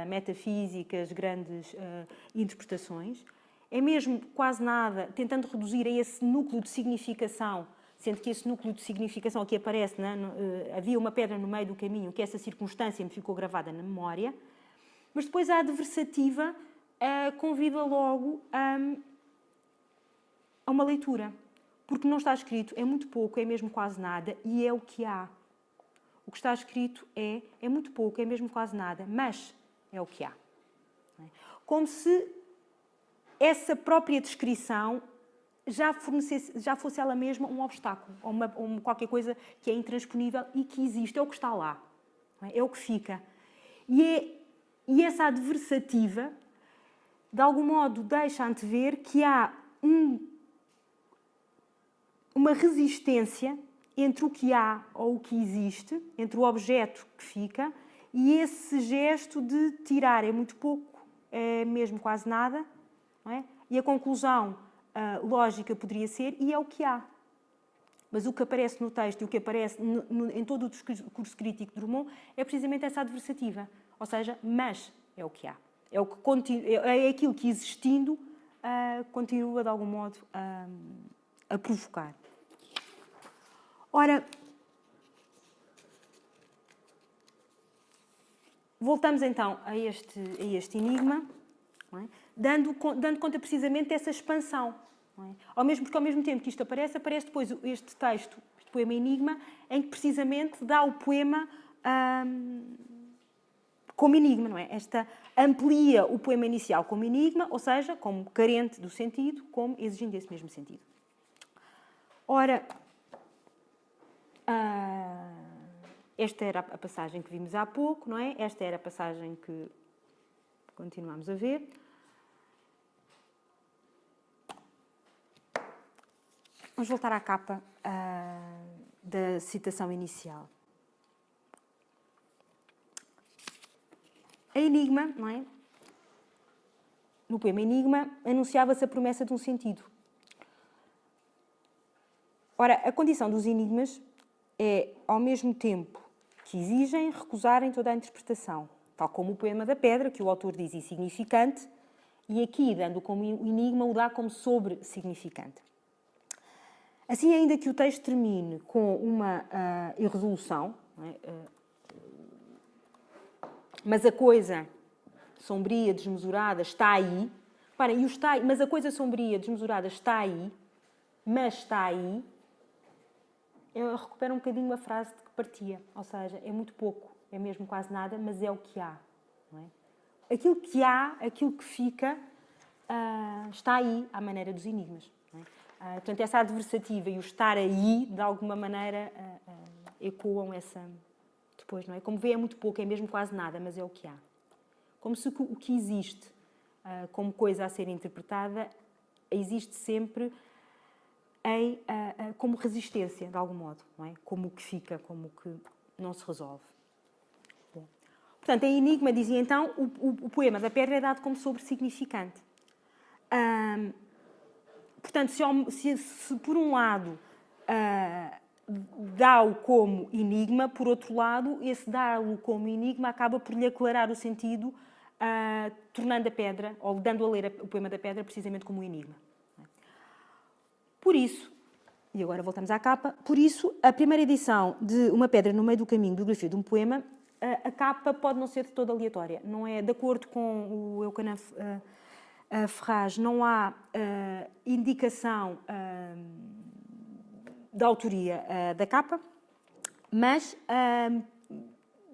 metafísicas, grandes interpretações. É mesmo quase nada, tentando reduzir a esse núcleo de significação, sendo que esse núcleo de significação aqui aparece, né? Havia uma pedra no meio do caminho, que essa circunstância me ficou gravada na memória, mas depois a adversativa convida logo a uma leitura, porque não está escrito, é muito pouco, é mesmo quase nada, e é o que há. O que está escrito é muito pouco, é mesmo quase nada, mas é o que há. Como se essa própria descrição já fosse ela mesma um obstáculo, ou qualquer coisa que é intransponível e que existe, é o que está lá, é o que fica. E essa adversativa, de algum modo, deixa antever que há uma resistência entre o que há ou o que existe, entre o objeto que fica, e esse gesto de tirar é muito pouco, é mesmo quase nada, não é? E a conclusão lógica poderia ser, e é o que há. Mas o que aparece no texto e o que aparece em todo o discurso crítico de Drummond é precisamente essa adversativa. Ou seja, mas é o que há. É aquilo que, existindo, continua, de algum modo, a provocar. Ora, voltamos então a este enigma, não é? dando conta precisamente dessa expansão. Não é? Porque ao mesmo tempo que isto aparece depois este texto, este poema enigma, em que precisamente dá o poema como enigma, não é? Esta amplia o poema inicial como enigma, ou seja, como carente do sentido, como exigindo esse mesmo sentido. Ora, esta era a passagem que vimos há pouco, não é? Esta era a passagem que continuamos a ver. Vamos voltar à capa da citação inicial. A Enigma, não é? No poema Enigma, anunciava-se a promessa de um sentido. Ora, a condição dos enigmas é, ao mesmo tempo que exigem, recusarem toda a interpretação, tal como o poema da pedra, que o autor diz insignificante, e aqui, dando como enigma, o dá como sobre-significante. Assim, ainda que o texto termine com uma irresolução, não é? Mas a coisa sombria, desmesurada, está aí. Reparem, mas a coisa sombria, desmesurada, está aí, mas está aí. Eu recupero um bocadinho a frase de que partia. Ou seja, é muito pouco, é mesmo quase nada, mas é o que há. Não é? Aquilo que há, aquilo que fica, está aí à maneira dos enigmas. Não é? Portanto, essa adversativa e o estar aí, de alguma maneira, ecoam essa... Depois, não é? Como vê, é muito pouco, é mesmo quase nada, mas é o que há. Como se o que existe como coisa a ser interpretada existe sempre como resistência, de algum modo, não é? Como o que fica, como o que não se resolve. Bom. Portanto, em Enigma dizia então, o poema da pedra é dado como sobre-significante. Portanto, se por um lado dá-o como enigma, por outro lado, esse dá-o como enigma acaba por lhe aclarar o sentido, tornando a pedra, ou dando a ler o poema da pedra precisamente como um enigma. Por isso, e agora voltamos à capa, por isso, a primeira edição de Uma Pedra no Meio do Caminho, biografia de um poema, a capa pode não ser de toda aleatória. Não é, de acordo com o Eucanã Ferraz, não há indicação da autoria da capa, mas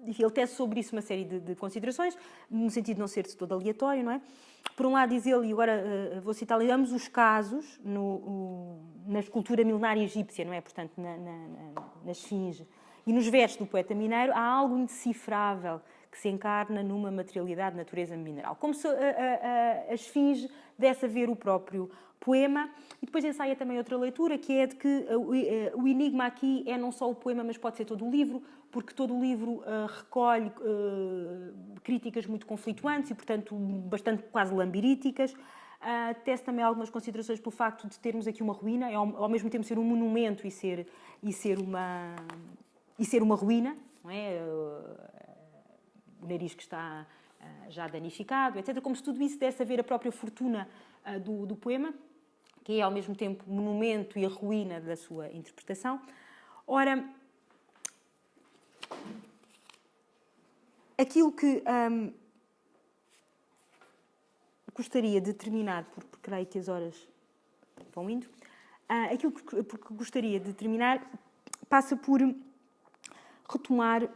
ele tece sobre isso uma série de considerações, no sentido de não ser de todo aleatório, não é? Por um lado, diz ele, e agora vou citar, ambos os casos, na escultura milenária egípcia, não é? Portanto, na esfinge, e nos versos do poeta mineiro, há algo indecifrável que se encarna numa materialidade de natureza mineral. Como se a esfinge desse a ver o próprio poema. E depois ensaia também outra leitura, que é de que o enigma aqui é não só o poema, mas pode ser todo o livro, porque todo o livro recolhe críticas muito conflituantes e, portanto, bastante quase lambiríticas. Tece também algumas considerações pelo facto de termos aqui uma ruína, ao mesmo tempo ser um monumento e ser uma ruína, não é? O nariz que está já danificado, etc. Como se tudo isso desse a ver a própria fortuna do poema, que é ao mesmo tempo o monumento e a ruína da sua interpretação. Ora, aquilo que gostaria de terminar, porque creio que as horas vão indo, aquilo que gostaria de terminar passa por retomar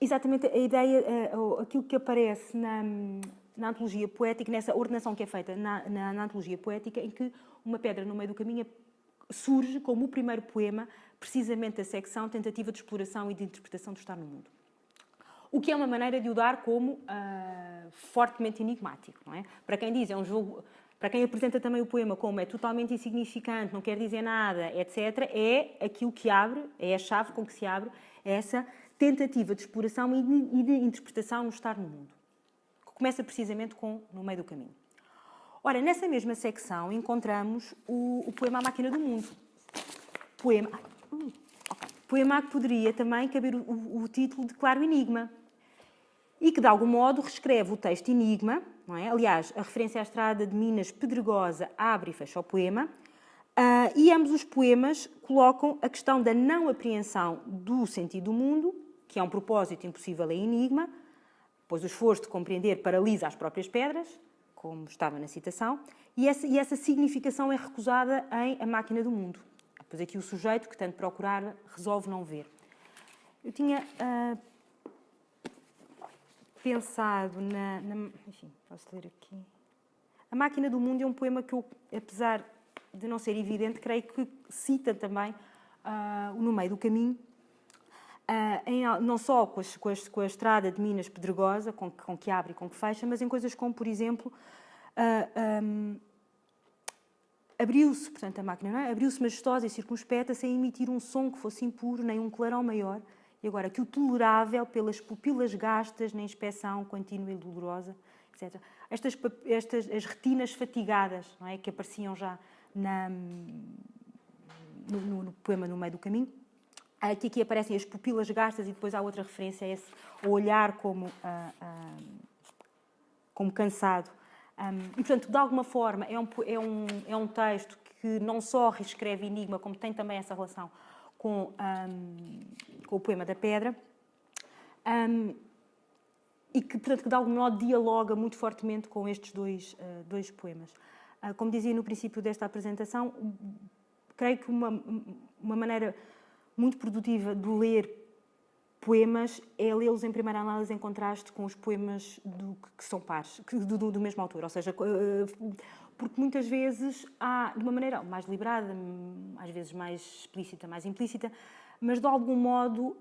exatamente a ideia, aquilo que aparece na antologia poética, nessa ordenação que é feita na antologia poética, em que Uma Pedra no Meio do Caminho surge como o primeiro poema, precisamente da secção Tentativa de Exploração e de Interpretação do Estar no Mundo. O que é uma maneira de o dar como fortemente enigmático, não é? Para quem diz, é um jogo... Para quem apresenta também o poema como é totalmente insignificante, não quer dizer nada, etc., é aquilo que abre, é a chave com que se abre essa tentativa de exploração e de interpretação no estar no mundo, que começa precisamente com No Meio do Caminho. Ora, nessa mesma secção encontramos o poema A Máquina do Mundo. Poema que poderia também caber o título de Claro Enigma, e que, de algum modo, reescreve o texto enigma, não é? Aliás, a referência à estrada de Minas pedregosa abre e fecha o poema, e ambos os poemas colocam a questão da não apreensão do sentido do mundo, que é um propósito impossível em enigma, pois o esforço de compreender paralisa as próprias pedras, como estava na citação, e essa significação é recusada em A Máquina do Mundo. Pois aqui o sujeito, que tanto procurava, resolve não ver. Eu tinha... pensado enfim, posso ler aqui. A Máquina do Mundo é um poema que eu, apesar de não ser evidente, creio que cita também No Meio do Caminho, não só com a estrada de Minas pedregosa, com que abre e com que fecha, mas em coisas como, por exemplo, abriu-se, portanto, a máquina, não é? Abriu-se majestosa e circunspecta, sem emitir um som que fosse impuro, nem um clarão maior. E agora, que o tolerável pelas pupilas gastas na inspeção contínua e dolorosa, etc. As retinas fatigadas, não é? Que apareciam já no poema No Meio do Caminho. Aqui aparecem as pupilas gastas e depois há outra referência a esse ao olhar como cansado. E, portanto, de alguma forma, é um texto que não só reescreve enigma, como tem também essa relação com o poema da Pedra, e que, portanto, que de algum modo dialoga muito fortemente com estes dois poemas. Como dizia no princípio desta apresentação, creio que uma maneira muito produtiva de ler poemas é lê-los em primeira análise em contraste com os poemas que são pares, do mesmo autor, ou seja, porque muitas vezes há, de uma maneira mais deliberada, às vezes mais explícita, mais implícita, mas de algum modo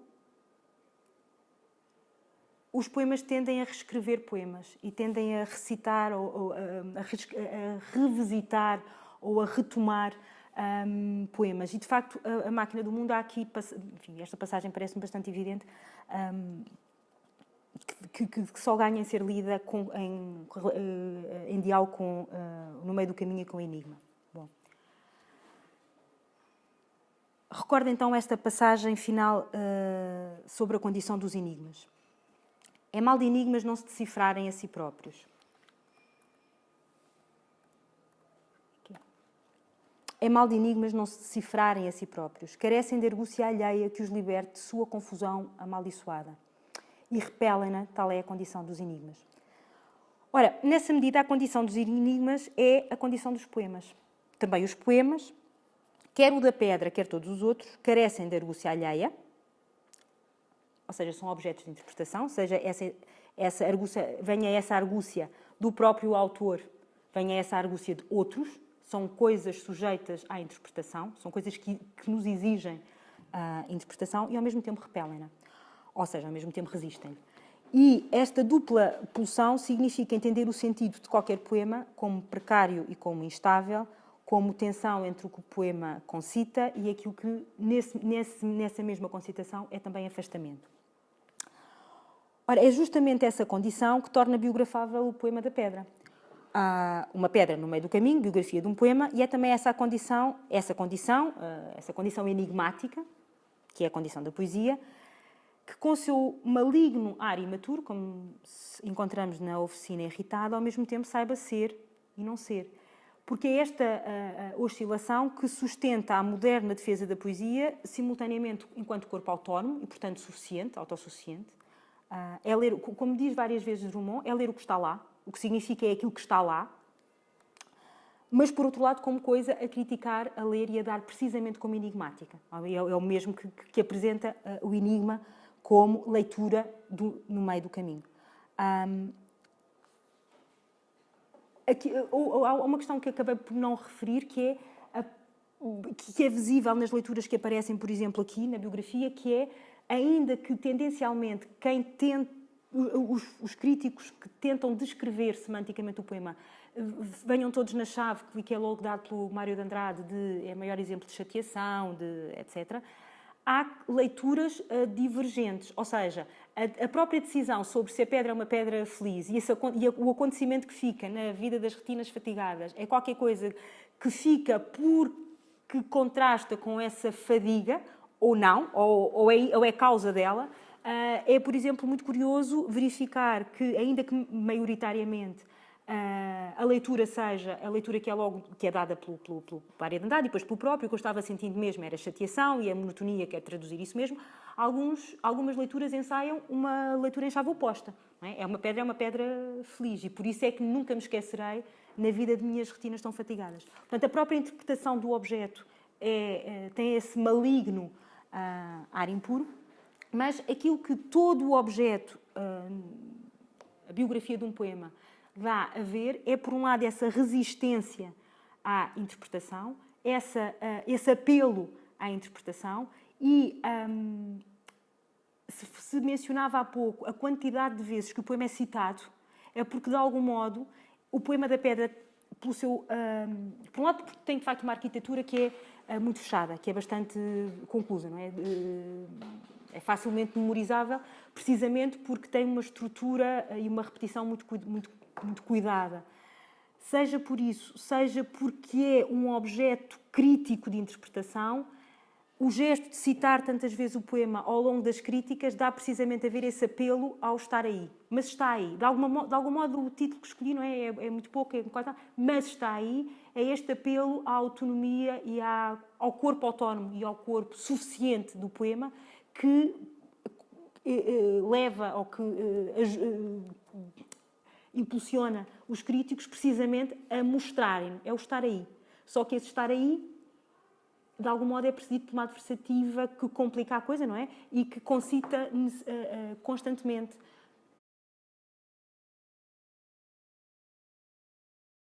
os poemas tendem a reescrever poemas e tendem a recitar ou a revisitar ou a retomar poemas. E, de facto, a Máquina do Mundo, há aqui, enfim, esta passagem parece-me bastante evidente, que só ganha em ser lida em diálogo com No Meio do Caminho e com o Enigma. Bom. Recordo então esta passagem final sobre a condição dos enigmas. É mal de enigmas não se decifrarem a si próprios. É mal de enigmas não se decifrarem a si próprios. Carecem de argúcia alheia que os liberte de sua confusão amaldiçoada. E repelem-na, tal é a condição dos enigmas. Ora, nessa medida, a condição dos enigmas é a condição dos poemas. Também os poemas, quer o da Pedra, quer todos os outros, carecem de argúcia alheia, ou seja, são objetos de interpretação, seja essa argúcia, venha essa argúcia do próprio autor, venha essa argúcia de outros, são coisas sujeitas à interpretação, são coisas que nos exigem a interpretação e ao mesmo tempo repelem-na, ou seja, ao mesmo tempo resistem. E esta dupla pulsão significa entender o sentido de qualquer poema como precário e como instável, como tensão entre o que o poema concita e aquilo que, nessa mesma concitação, é também afastamento. Ora, é justamente essa condição que torna biografável o poema da pedra. Há uma pedra no meio do caminho, biografia de um poema, e é também essa condição enigmática, que é a condição da poesia, que com o seu maligno ar imaturo, como encontramos na oficina irritada, ao mesmo tempo saiba ser e não ser. Porque é esta oscilação que sustenta a moderna defesa da poesia, simultaneamente enquanto corpo autónomo e, portanto, suficiente, autossuficiente. É ler, como diz várias vezes Drummond, é ler o que está lá, o que significa é aquilo que está lá, mas, por outro lado, como coisa a criticar, a ler e a dar precisamente como enigmática. É o mesmo que apresenta o enigma como leitura no meio do caminho. Aqui, há uma questão que acabei por não referir, que é visível nas leituras que aparecem, por exemplo, aqui na biografia, que é, ainda que tendencialmente os críticos que tentam descrever semanticamente o poema venham todos na chave, que é logo dado pelo Mário de Andrade, é o maior exemplo de chateação, etc., há leituras divergentes, ou seja, a própria decisão sobre se a pedra é uma pedra feliz e o acontecimento que fica na vida das retinas fatigadas é qualquer coisa que fica porque contrasta com essa fadiga, ou não, ou é causa dela. É, por exemplo, muito curioso verificar que, ainda que maioritariamente a leitura seja a leitura que é dada pelo Mário de Andrade e depois pelo próprio, o que eu estava sentindo mesmo era chateação e a monotonia quer traduzir isso mesmo, algumas leituras ensaiam uma leitura em chave oposta. Não é? É uma pedra feliz, e por isso é que nunca me esquecerei na vida de minhas retinas tão fatigadas. Portanto, a própria interpretação do objeto tem esse maligno ar impuro, mas aquilo que todo o objeto, a biografia de um poema, dá a ver é, por um lado, essa resistência à interpretação, esse apelo à interpretação e se mencionava há pouco a quantidade de vezes que o poema é citado, é porque, de algum modo, o poema da pedra, por um lado, porque tem, de facto, uma arquitetura que é muito fechada, que é bastante conclusa, não é? É facilmente memorizável, precisamente porque tem uma estrutura e uma repetição muito cuidada. Seja por isso, seja porque é um objeto crítico de interpretação, o gesto de citar tantas vezes o poema ao longo das críticas dá precisamente a ver esse apelo ao estar aí. Mas está aí. De algum modo, o título que escolhi não é muito pouco, mas está aí. É este apelo à autonomia e ao corpo autónomo e ao corpo suficiente do poema que leva ou que impulsiona os críticos precisamente a mostrarem, é o estar aí. Só que esse estar aí, de algum modo, é precedido por uma adversativa que complica a coisa, não é? E que concita constantemente